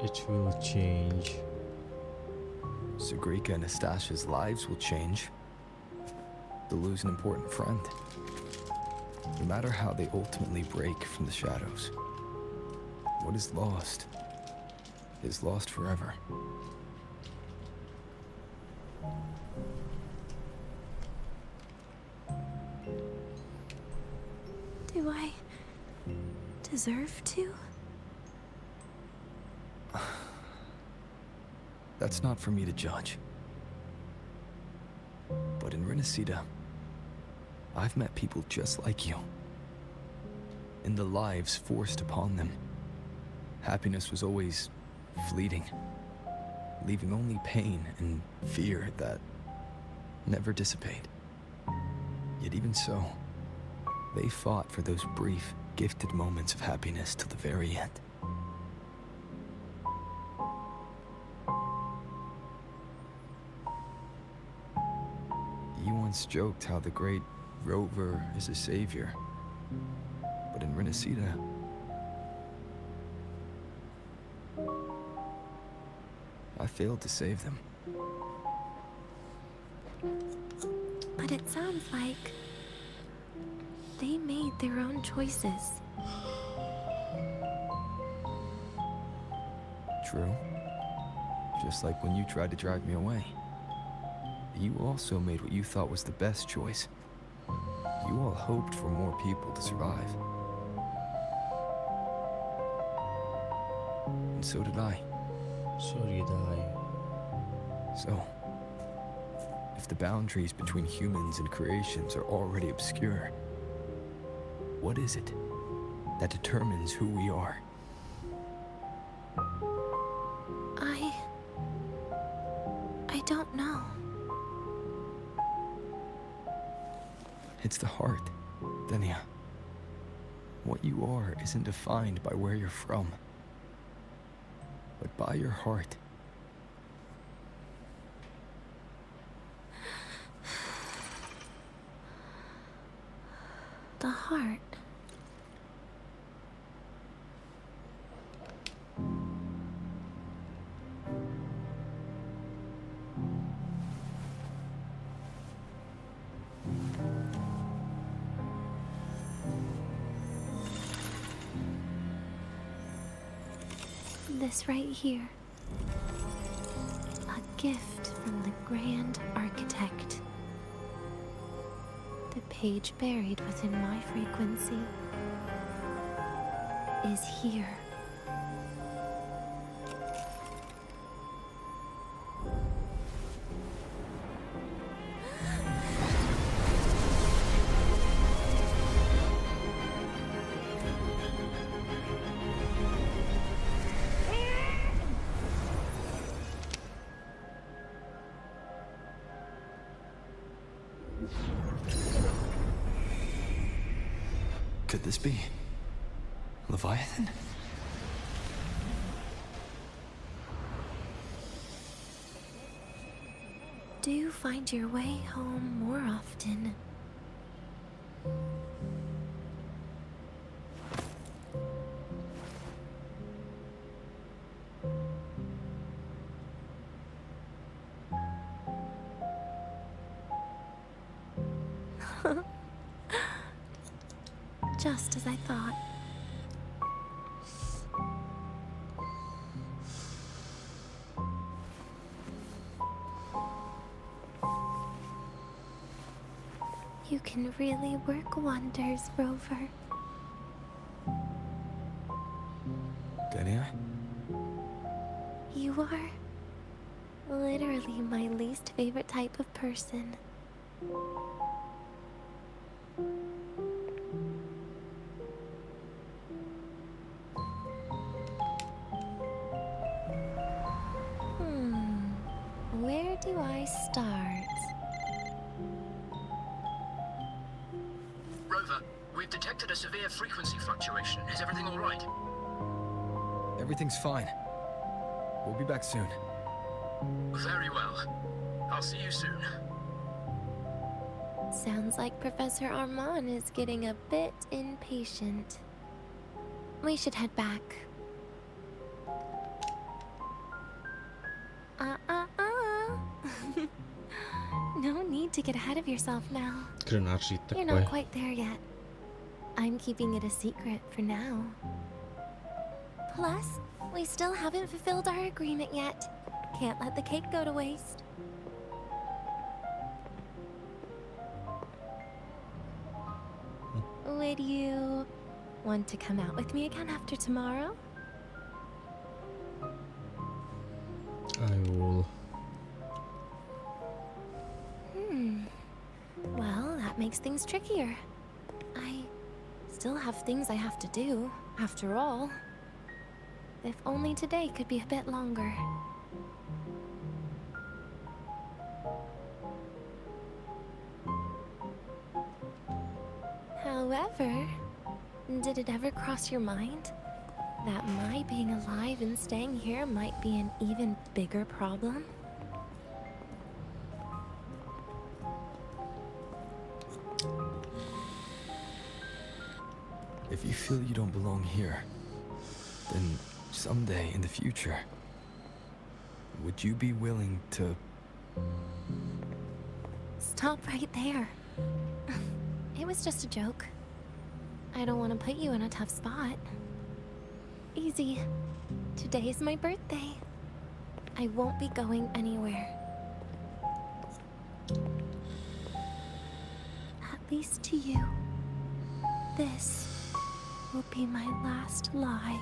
Speaker 1: It will change.
Speaker 6: Sagrika and Nastasha's lives will change. They'll lose an important friend. No matter how they ultimately break from the shadows, what is lost forever.
Speaker 3: Do I deserve to?
Speaker 6: That's not for me to judge. But in Rinascita, I've met people just like you. In the lives forced upon them, happiness was always fleeting, leaving only pain and fear that never dissipate. Yet even so, they fought for those brief, gifted moments of happiness till the very end. You once joked how the great rover is a savior, but in Rinascita, I failed to save them.
Speaker 3: But it sounds like they made their own choices.
Speaker 6: True. Just like when you tried to drive me away. You also made what you thought was the best choice. You all hoped for more people to survive. And so did I.
Speaker 1: So did I.
Speaker 6: So, if the boundaries between humans and creations are already obscure, what is it that determines who we are?
Speaker 3: I don't know.
Speaker 6: It's the heart, Denia. What you are isn't defined by where you're from, but by your heart.
Speaker 3: this right here. A gift from the Grand Architect. The page buried within my frequency is here.
Speaker 6: Could this be Leviathan?
Speaker 3: Do find your way home more often. Just as I thought. You can really work wonders, Rover.
Speaker 6: Denia?
Speaker 3: You are literally my least favorite type of person. Where do I start?
Speaker 7: Rover, we've detected a severe frequency fluctuation. Is everything all right?
Speaker 6: Everything's fine. We'll be back soon.
Speaker 7: Very well. I'll see you soon.
Speaker 3: Sounds like Professor Armand is getting a bit impatient. We should head back. No need to get ahead of yourself now. You're not quite there yet. I'm keeping it a secret for now. Plus, we still haven't fulfilled our agreement yet. Can't let the cake go to waste. Would you want to come out with me again after tomorrow?
Speaker 1: I will.
Speaker 3: Well, that makes things trickier. I still have things I have to do, after all. If only today could be a bit longer. However, did it ever cross your mind that my being alive and staying here might be an even bigger problem?
Speaker 6: If you feel you don't belong here, then someday in the future, would you be willing to...
Speaker 3: Stop right there. It was just a joke. I don't want to put you in a tough spot. Easy. Today is my birthday. I won't be going anywhere. At least to you. This will be my last lie.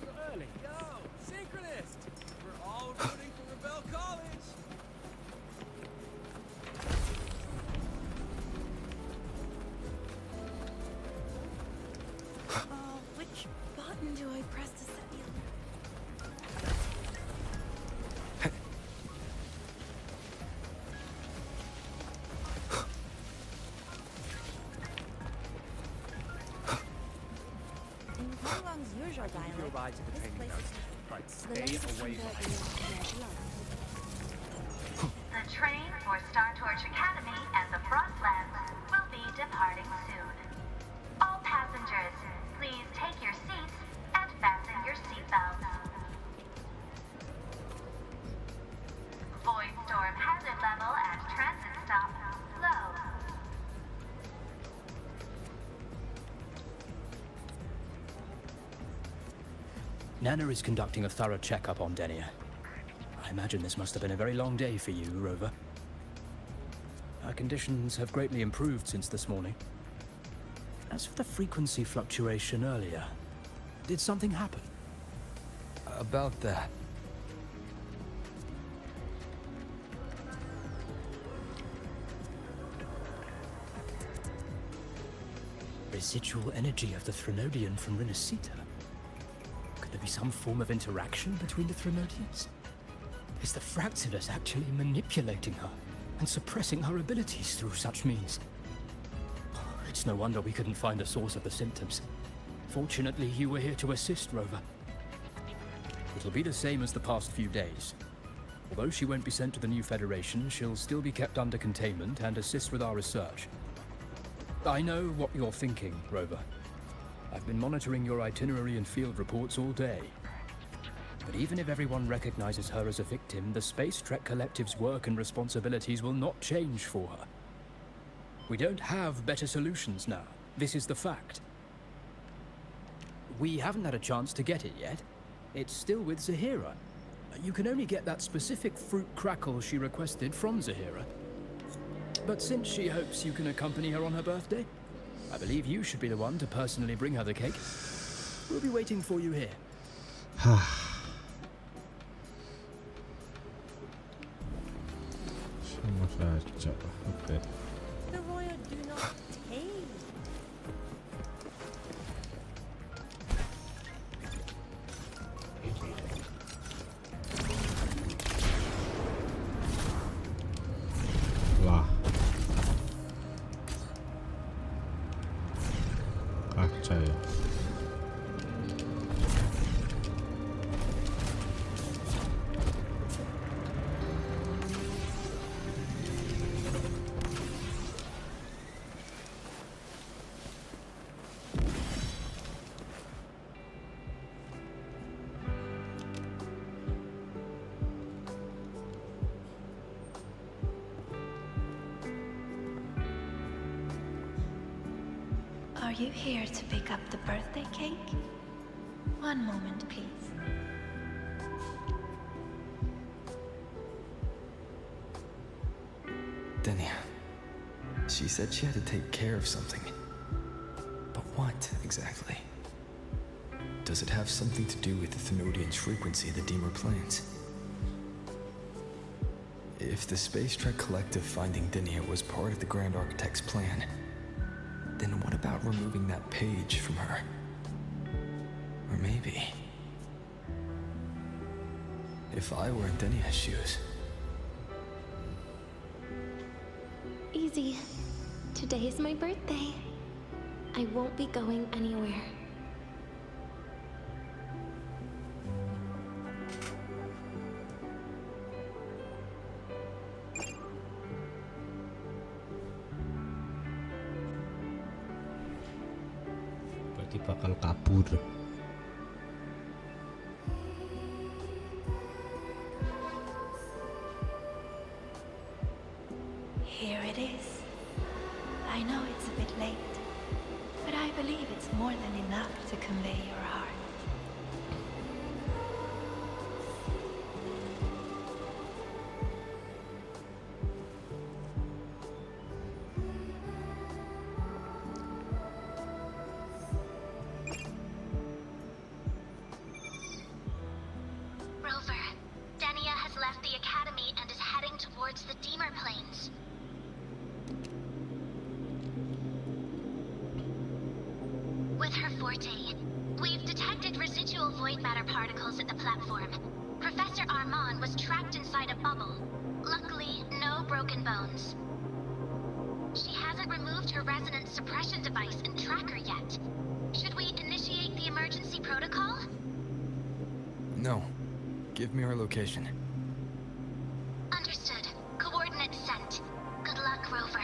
Speaker 8: You're early. Yo, synchronist! We're all rooting for Rebel College!
Speaker 10: Which button do I press to set the
Speaker 11: Pulang's usual dialect.
Speaker 8: Your ride to the
Speaker 11: This
Speaker 8: training
Speaker 11: place
Speaker 8: ground.
Speaker 11: is
Speaker 8: Right,
Speaker 11: the
Speaker 8: stay
Speaker 11: lens
Speaker 8: away
Speaker 11: from
Speaker 8: from
Speaker 11: the
Speaker 8: my
Speaker 9: The train for Star Torch Academy and the Frontlands will be departing soon. All passengers, please take your seats and fasten your seatbelts. Void storm hazard level at transit stop low.
Speaker 7: Nana is conducting a thorough checkup on Denia. I imagine this must have been a very long day for you, Rover. Her conditions have greatly improved since this morning. As for the frequency fluctuation earlier, did something happen?
Speaker 6: About that.
Speaker 7: Residual energy of the Threnodian from rinascita. Could there be some form of interaction between the Threnodians? Is the Fraxidus actually manipulating her and suppressing her abilities through such means? It's no wonder we couldn't find the source of the symptoms. Fortunately, you were here to assist, Rover. It'll be the same as the past few days. Although she won't be sent to the new Federation, she'll still be kept under containment and assist with our research. I know what you're thinking, Rover. I've been monitoring your itinerary and field reports all day. But even if everyone recognizes her as a victim, the Space Trek Collective's work and responsibilities will not change for her. We don't have better solutions now. This is the fact. We haven't had a chance to get it yet. It's still with Zahira. You can only get that specific fruit crackle she requested from Zahira. But since she hopes you can accompany her on her birthday, I believe you should be the one to personally bring her the cake. We'll be waiting for you here.
Speaker 11: The royal do not take.
Speaker 1: Wah. Gacha ya.
Speaker 10: Are you here to pick up the birthday cake? One moment, please.
Speaker 6: Denia. She said she had to take care of something. But what, exactly? Does it have something to do with the Thenodian's frequency the Deemer plans? If the Space Trek Collective finding Denia was part of the Grand Architect's plan, then what about removing that page from her? Or maybe... if I were in Denia's shoes...
Speaker 3: Easy. Today is my birthday. I won't be going anywhere.
Speaker 1: Berarti bakal kabur.
Speaker 10: Here it is. I know it's a bit late, but I believe it's more than enough to convey your heart.
Speaker 9: Rover, Denia has left the academy and is heading towards the Deemer Plains. With her forte, we've detected residual void matter particles at the platform. Professor Armand was trapped inside a bubble. Luckily, no broken bones. She hasn't removed her resonance suppression device and tracker yet. Should we initiate the emergency protocol?
Speaker 6: No. Give me her location.
Speaker 9: Understood. Coordinates sent. Good luck, Rover.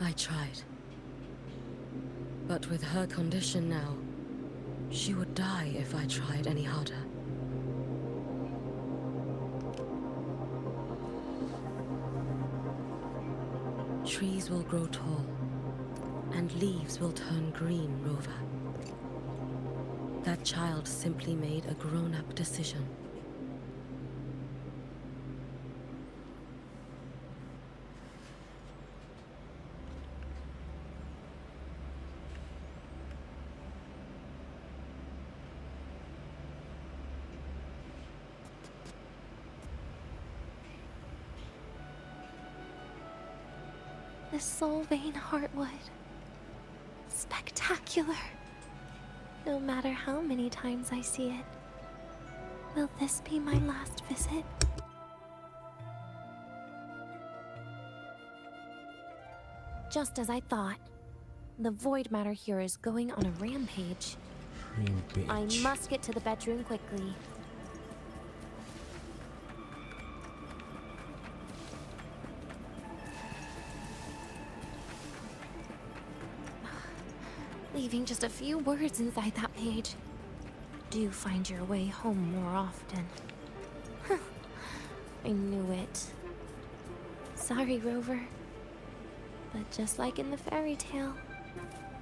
Speaker 15: I tried. But with her condition now, she would die if I tried any harder. Trees will grow tall, and leaves will turn green, Rover. That child simply made a grown-up decision.
Speaker 3: The soul vein heartwood. Spectacular. No matter how many times I see it. Will this be my last visit? Just as I thought. The void matter here is going on a rampage. I must get to the bedroom quickly. Leaving just a few words inside that page. Do find your way home more often. I knew it. Sorry, Rover. But just like in the fairy tale,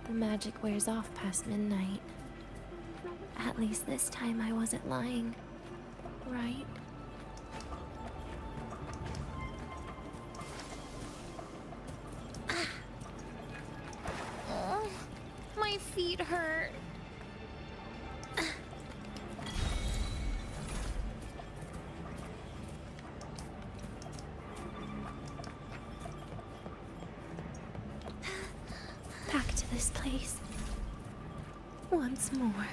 Speaker 3: the magic wears off past midnight. At least this time I wasn't lying, right? My feet hurt. Back to this place. Once more.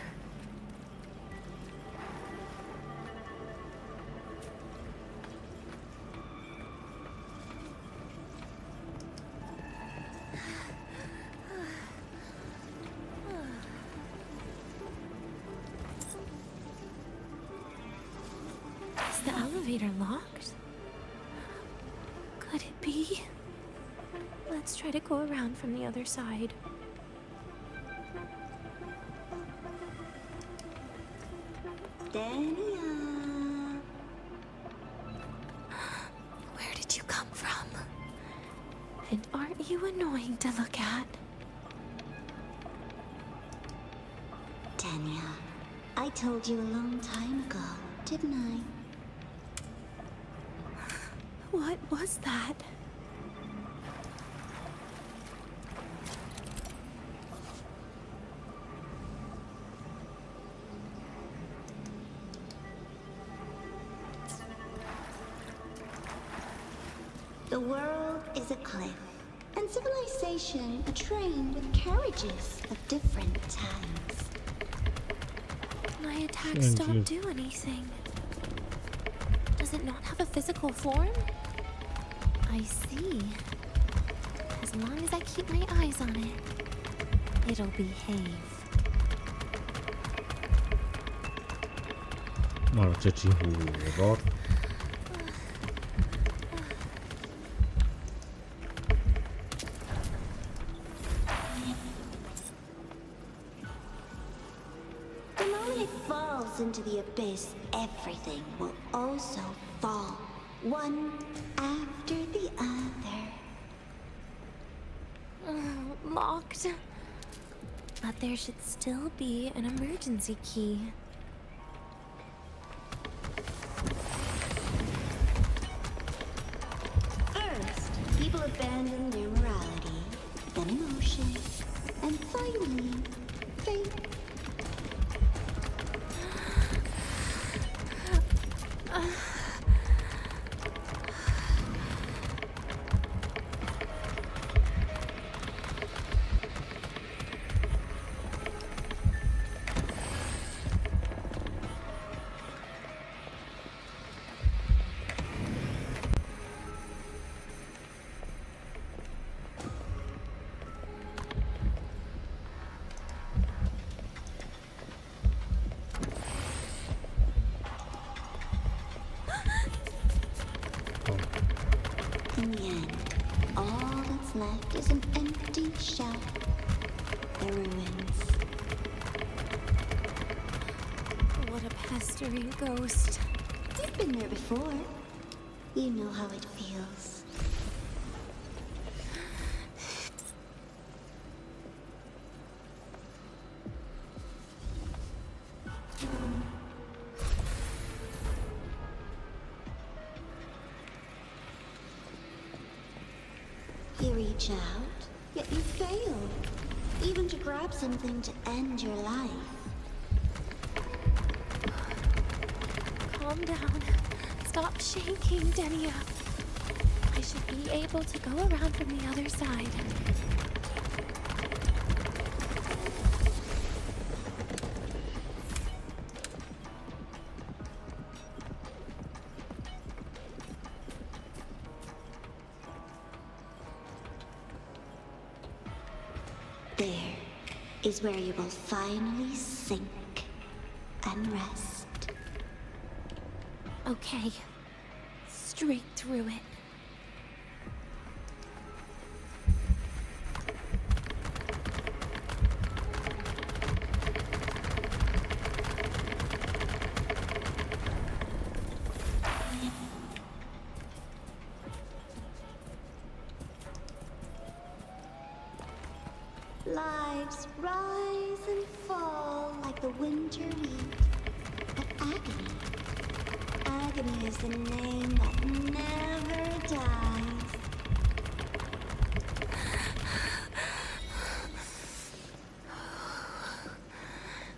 Speaker 3: Is the elevator locked? Could it be? Let's try to go around from the other side.
Speaker 2: Denia.
Speaker 3: Where did you come from? And aren't you annoying to look at?
Speaker 2: Denia, I told you a long time ago, didn't I?
Speaker 3: What was that?
Speaker 2: The world is a cliff, and civilization a train with carriages of different times.
Speaker 3: My attacks don't do anything. Does it not have a physical form? I see. As long as I keep my eyes on it, it'll behave.
Speaker 2: The moment it falls into the abyss, everything will also fall, one after the other.
Speaker 3: Locked. But there should still be an emergency key.
Speaker 2: First, people abandon their morality, then emotion, and finally, faith. In the end, all that's left is an empty shell. The ruins.
Speaker 3: What a pestering ghost.
Speaker 2: You've been there before. You know how it feels. You reach out, yet you fail. Even to grab something to end your life.
Speaker 3: Calm down. Stop shaking, Denia. I should be able to go around from the other side.
Speaker 2: There is where you will finally sink and rest.
Speaker 3: Okay. Straight through it.
Speaker 2: Lives rise and fall like the winter wheat. But agony. Agony is the name that never dies.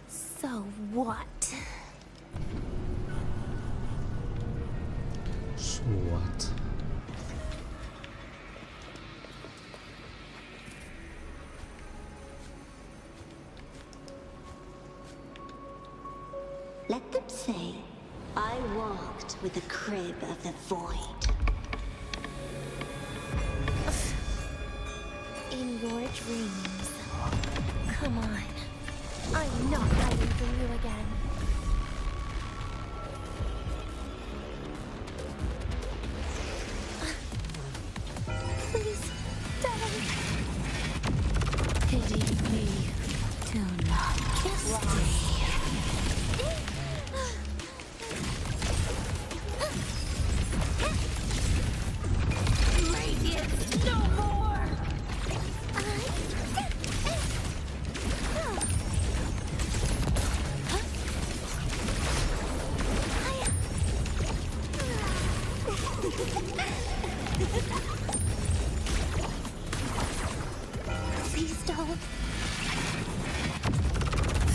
Speaker 3: So what?
Speaker 1: So what?
Speaker 2: Let them say, I walked with the crib of the void.
Speaker 3: In your dreams. Come on. I'm not hiding from you again. Please, don't. Pity me. Do not kiss me. Radiance, no more! Please don't.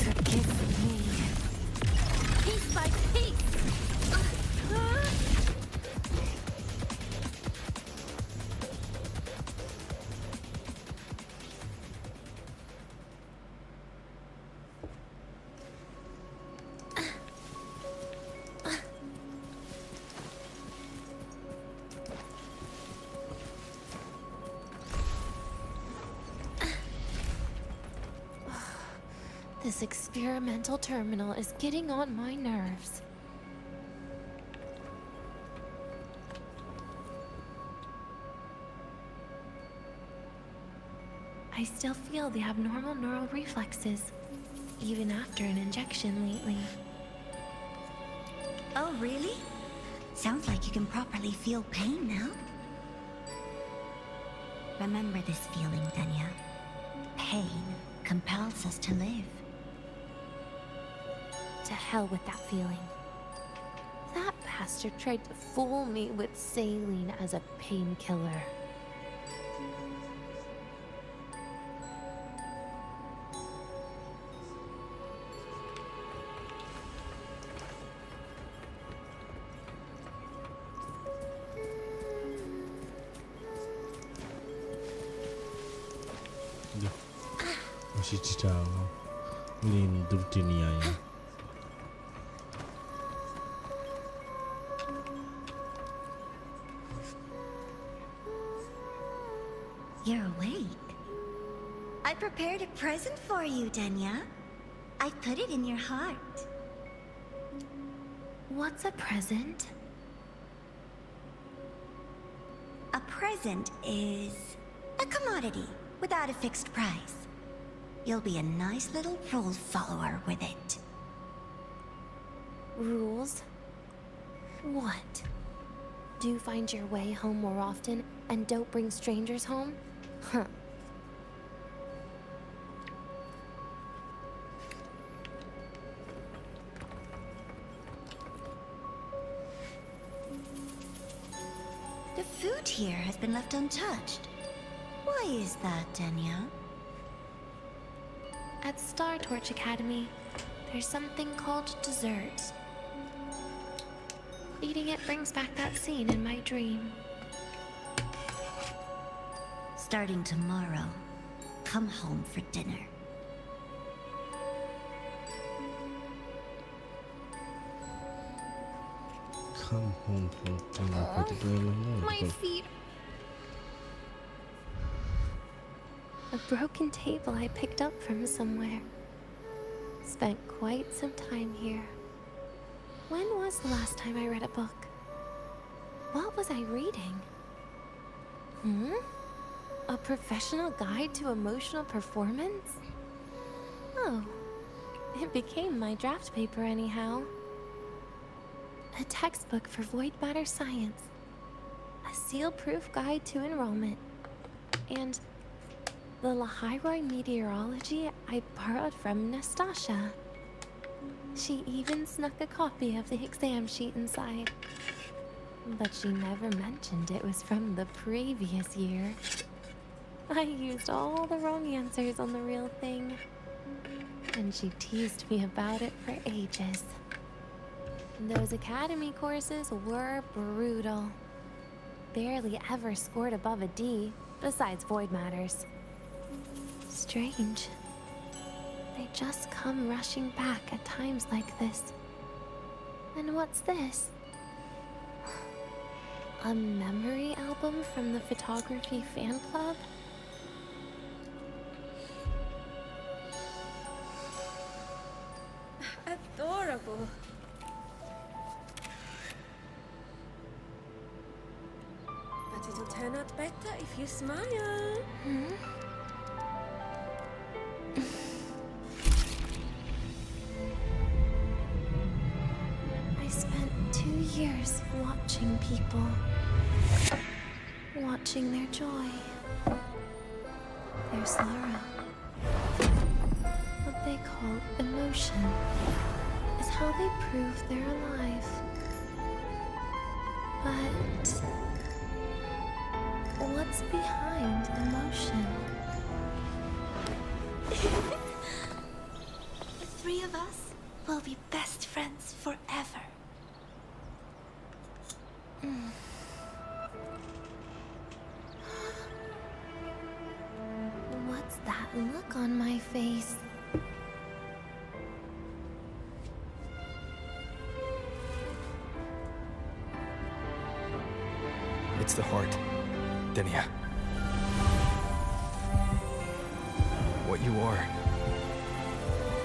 Speaker 3: Forgive me. Piece by piece. This experimental terminal is getting on my nerves. I still feel the abnormal neural reflexes, even after an injection lately.
Speaker 2: Oh, really? Sounds like you can properly feel pain now. Remember this feeling, Denia. Pain compels us to live.
Speaker 3: To hell with that feeling. That bastard tried to fool me with saline as a painkiller.
Speaker 1: Masih jauh. Melindur Denia ya.
Speaker 2: You're awake. I prepared a present for you, Denia. I put it in your heart.
Speaker 3: What's a present?
Speaker 2: A present is A commodity without a fixed price. You'll be a nice little rule follower with it.
Speaker 3: Rules? What? Do find your way home more often and don't bring strangers home? Huh.
Speaker 2: The food here has been left untouched. Why is that, Denia?
Speaker 3: At Star Torch Academy, there's something called dessert. Eating it brings back that scene in my dream.
Speaker 2: Starting tomorrow, come home for dinner.
Speaker 1: Come home for dinner.
Speaker 3: My feet. A broken table I picked up from somewhere. Spent quite some time here. When was the last time I read a book? What was I reading? A professional guide to emotional performance? Oh, it became my draft paper anyhow. A textbook for void matter science. A seal-proof guide to enrollment. And the Lahairoi meteorology I borrowed from Nastasha. She even snuck a copy of the exam sheet inside. But she never mentioned it was from the previous year. I used all the wrong answers on the real thing. And she teased me about it for ages. Those academy courses were brutal. Barely ever scored above a D, besides void matters. Strange. They just come rushing back at times like this. And what's this? A memory album from the photography fan club?
Speaker 11: Adorable. But it'll turn out better if you smile.
Speaker 3: I spent 2 years watching people. Watching their joy. Their sorrow. What they call emotion is how they prove they're alive. But what's behind emotion?
Speaker 10: The three of us will be best friends forever.
Speaker 3: What's that look on my face?
Speaker 6: It's the heart, Denia. What you are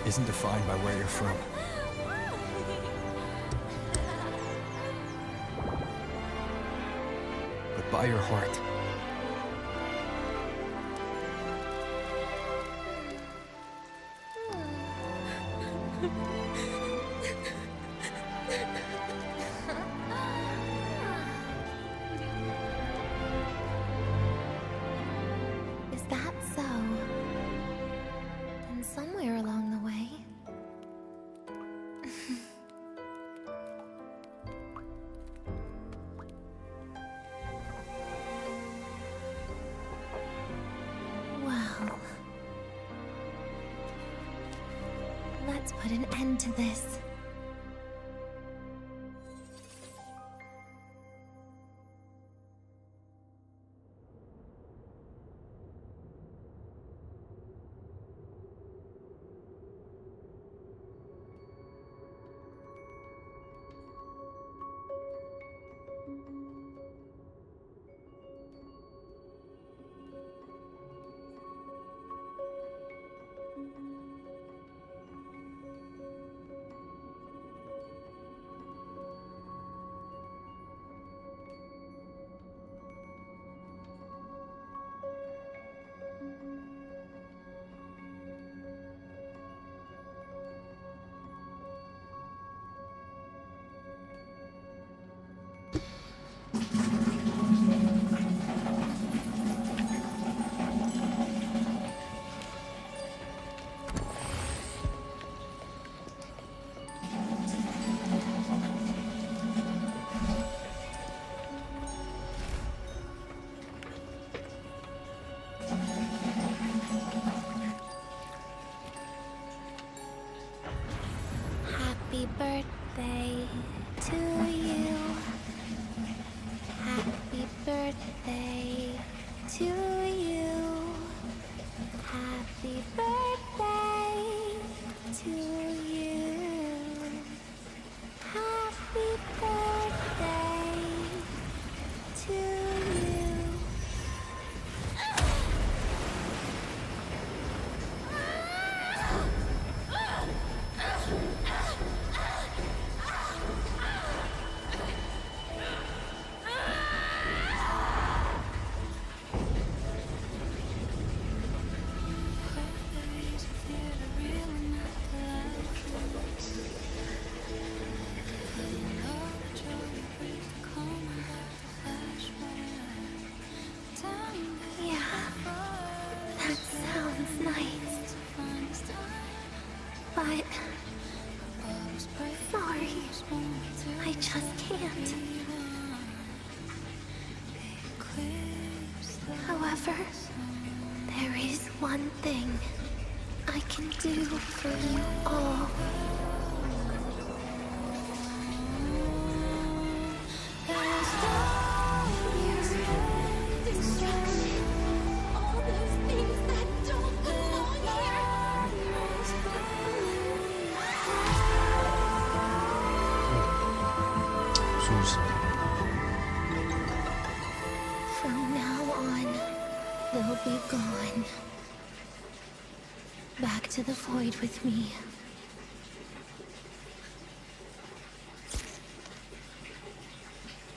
Speaker 6: isn't defined by where you're from. But by your heart.
Speaker 3: Is that so? Then somewhere along the way... Well... Let's put an end to this. Happy birthday to you. Happy birthday to you. Happy birthday to you. Happy birthday to you. But sorry, I just can't. However, there is one thing I can do for you all. From now on, they'll be gone. Back to the void with me.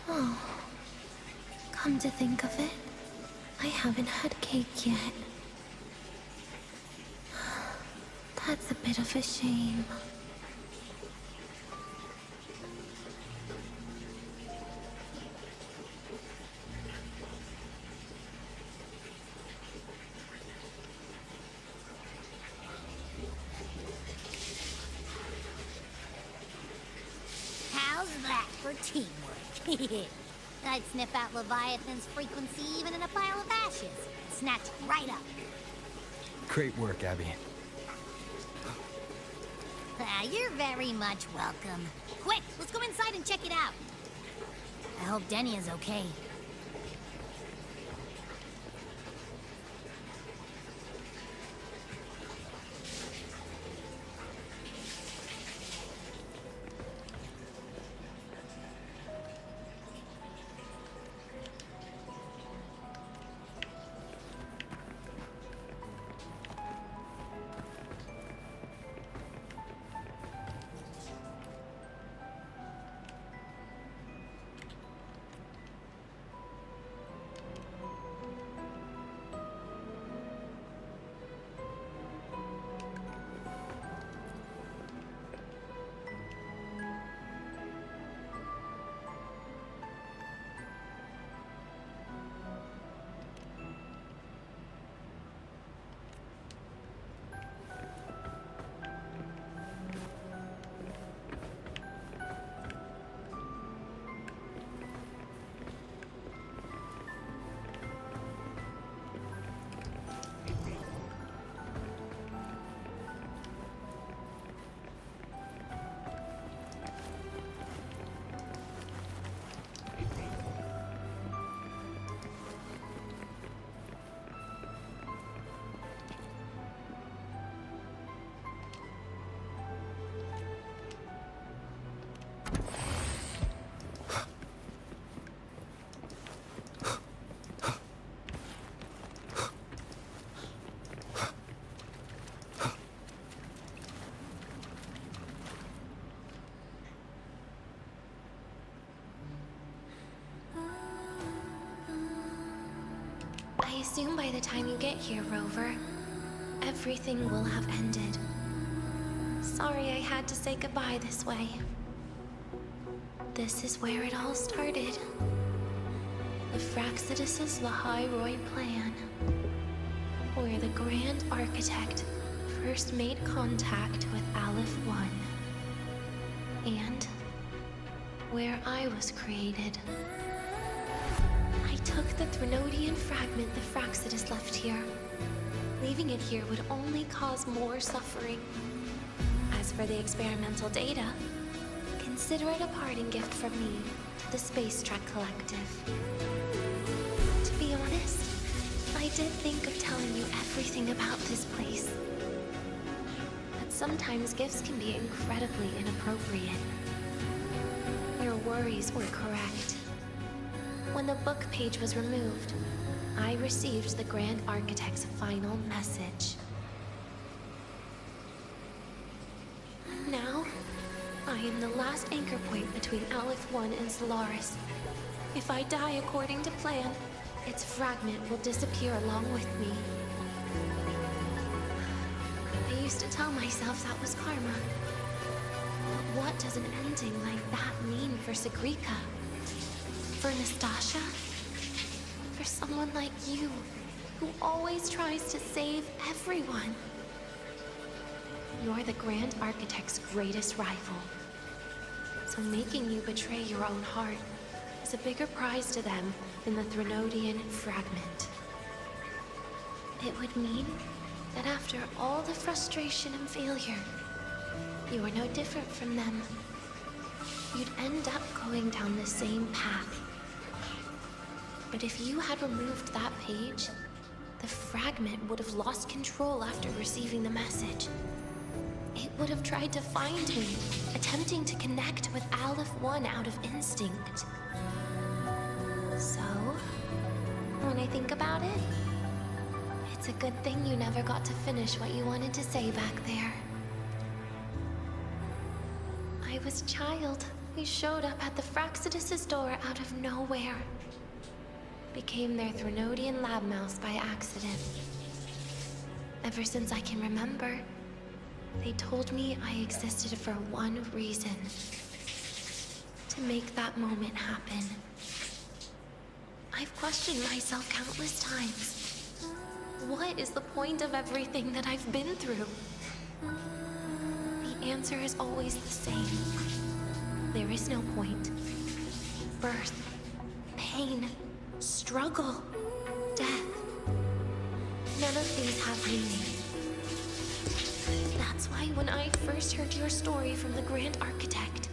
Speaker 3: Oh, come to think of it, I haven't had cake yet. That's a bit of a shame.
Speaker 5: How's that for teamwork? I'd sniff out Leviathan's frequency even in a pile of ashes. Snatch it right up.
Speaker 6: Great work, Abby.
Speaker 5: You're very much welcome. Quick, let's go inside and check it out. I hope Denia's okay.
Speaker 3: I assume by the time you get here, Rover, everything will have ended. Sorry I had to say goodbye this way. This is where it all started. The Fraxidus' Lahai plan, where the Grand Architect first made contact with Aleph 1, and where I was created. I took the Threnodian fragment the Fraxidus left here. Leaving it here would only cause more suffering. As as for the experimental data, consider it a parting gift from me to the Space Trek Collective. To be honest, I did think of telling you everything about this place. But sometimes gifts can be incredibly inappropriate. Your worries were correct. When the book page was removed, I received the Grand Architect's final message. Now, I am the last anchor point between Aleph 1 and Solaris. If I die according to plan, its fragment will disappear along with me. I used to tell myself that was karma. But what does an ending like that mean for Sagrika? For Nastasha? For someone like you, who always tries to save everyone? You're the Grand Architect's greatest rival. So making you betray your own heart is a bigger prize to them than the Threnodian fragment. It would mean that after all the frustration and failure, you are no different from them. You'd end up going down the same path. But if you had removed that page, the fragment would have lost control after receiving the message. It would have tried to find me, attempting to connect with Aleph 1 out of instinct. So, when I think about it, it's a good thing you never got to finish what you wanted to say back there. I was a child who showed up at the Fraxidus' door out of nowhere. Became their Threnodian lab mouse by accident. Ever since I can remember, they told me I existed for one reason. To make that moment happen. I've questioned myself countless times. What is the point of everything that I've been through? The answer is always the same. There is no point. Birth, pain, struggle, death. None of these have meaning. That's why when I first heard your story from the Grand Architect,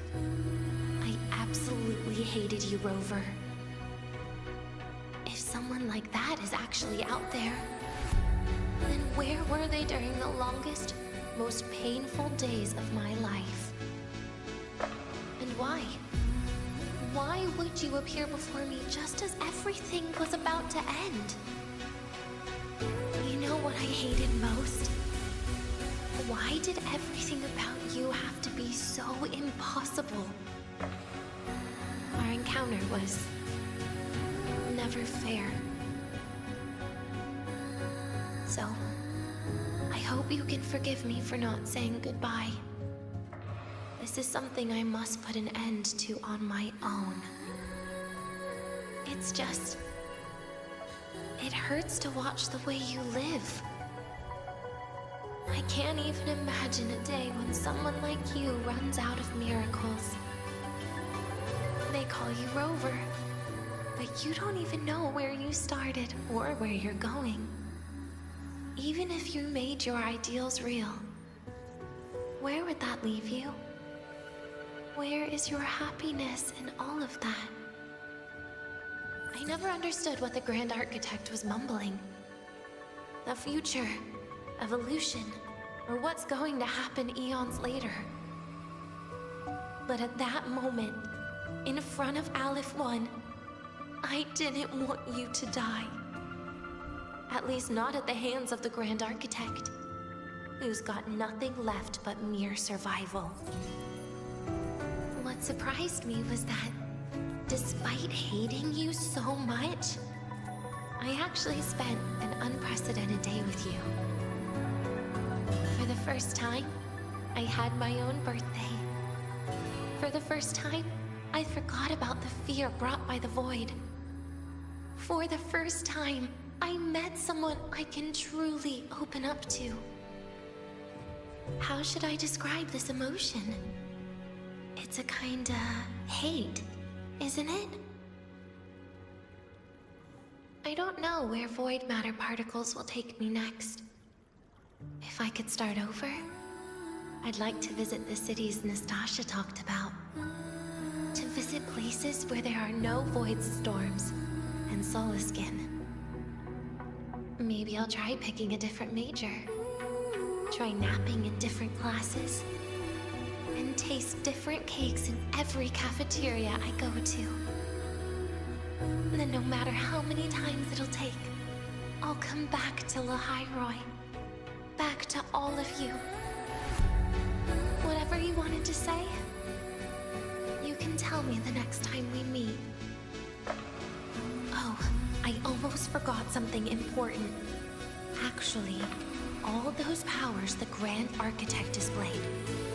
Speaker 3: I absolutely hated you, Rover. If someone like that is actually out there, then where were they during the longest, most painful days of my life? And why? Why would you appear before me just as everything was about to end? You know what I hated most? Why did everything about you have to be so impossible? Our encounter was never fair. So, I hope you can forgive me for not saying goodbye. This is something I must put an end to on my own. It's just... it hurts to watch the way you live. I can't even imagine a day when someone like you runs out of miracles. They call you Rover, but you don't even know where you started or where you're going. Even if you made your ideals real, where would that leave you? Where is your happiness in all of that? I never understood what the Grand Architect was mumbling. The future, evolution, or what's going to happen eons later. But at that moment, in front of Aleph 1, I didn't want you to die. At least not at the hands of the Grand Architect, who's got nothing left but mere survival. What surprised me was that, despite hating you so much, I actually spent an unprecedented day with you. For the first time, I had my own birthday. For the first time, I forgot about the fear brought by the void. For the first time, I met someone I can truly open up to. How should I describe this emotion? It's a kinda hate, isn't it? I don't know where void matter particles will take me next. If I could start over, I'd like to visit the cities Nastasha talked about. To visit places where there are no void storms and Solaskin. Maybe I'll try picking a different major. Try napping in different classes. And taste different cakes in every cafeteria I go to. And then no matter how many times it'll take, I'll come back to Lahairoi. Back to all of you. Whatever you wanted to say, you can tell me the next time we meet. Oh, I almost forgot something important. Actually, all those powers the Grand Architect displayed,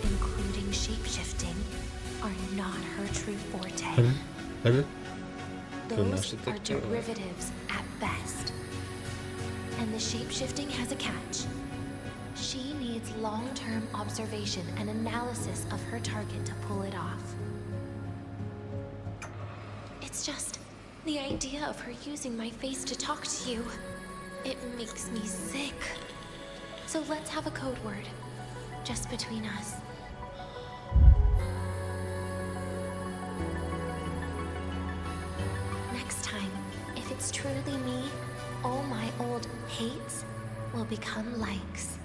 Speaker 3: including shape-shifting, are not her true forte. Those are derivatives at best. And the shape-shifting has a catch. She needs long-term observation and analysis of her target to pull it off. It's just the idea of her using my face to talk to you. It makes me sick. So let's have a code word, just between us. Next time, if it's truly me, all my old hates will become likes.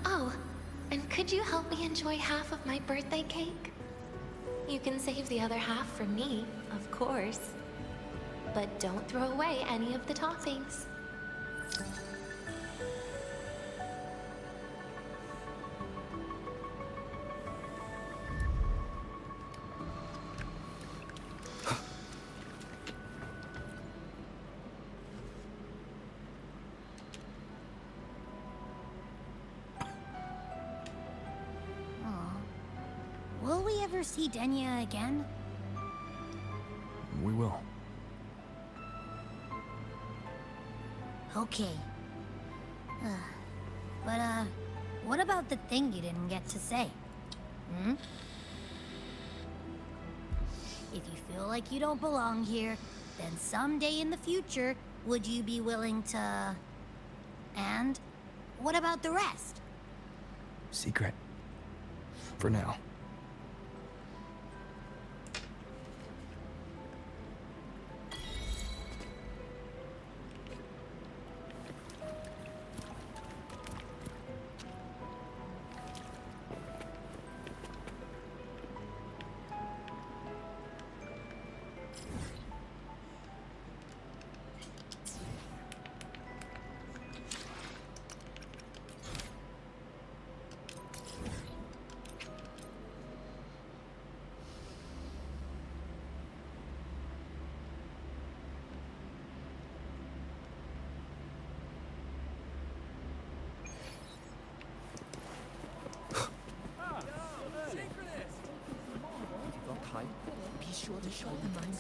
Speaker 3: Oh, and could you help me enjoy half of my birthday cake? You can save the other half for me, of course. But don't throw away any of the toppings.
Speaker 5: Will we ever see Denia again?
Speaker 6: We will.
Speaker 5: Okay. But, what about the thing you didn't get to say? Hmm? If you feel like you don't belong here, then someday in the future, would you be willing to... And what about the rest?
Speaker 6: Secret. For now.
Speaker 11: Be sure to show them mine.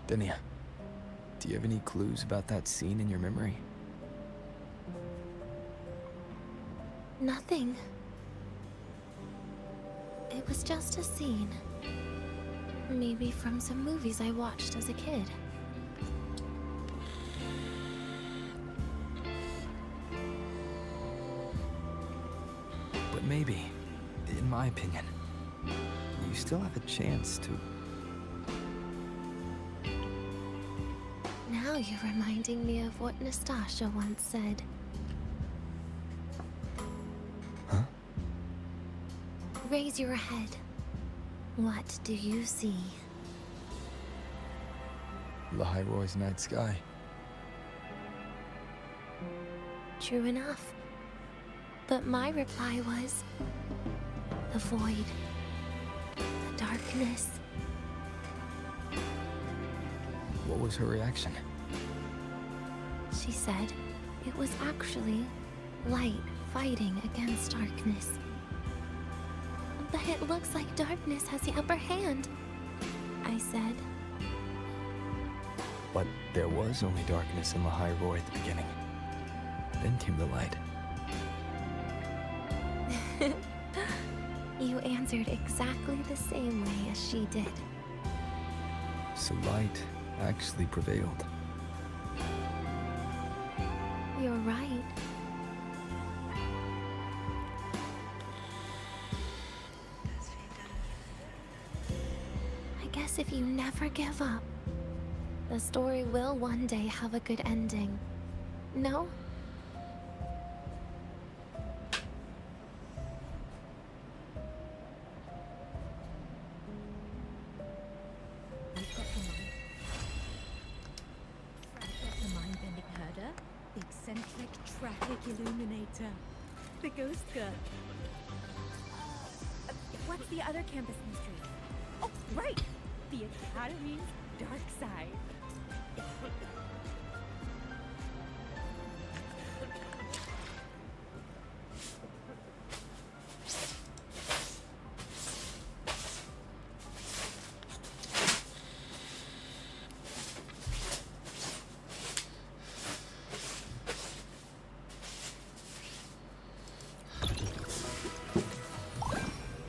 Speaker 6: Denia, do you have any clues about that scene in your memory?
Speaker 3: Nothing. It was just a scene. Maybe from some movies I watched as a kid.
Speaker 6: But maybe, in my opinion, you still have a chance to...
Speaker 3: Now you're reminding me of what Nastasha once said.
Speaker 6: Huh?
Speaker 3: Raise your head. What do you see?
Speaker 6: Lahairoi's night sky.
Speaker 3: True enough. But my reply was... the void. The darkness.
Speaker 6: What was her reaction?
Speaker 3: She said it was actually light fighting against darkness. But it looks like darkness has the upper hand, I said.
Speaker 6: But there was only darkness in the high roar at the beginning. Then came the light.
Speaker 3: You answered exactly the same way as she did.
Speaker 6: So light actually prevailed.
Speaker 3: You're right. I guess if you never give up, the story will one day have a good ending. No?
Speaker 11: The mind-bending herder, the eccentric traffic illuminator, the ghost girl. What's the other campus mystery? Oh, right! The Academy's dark side.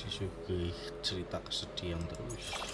Speaker 1: Disuguhi cerita kesedihan terus.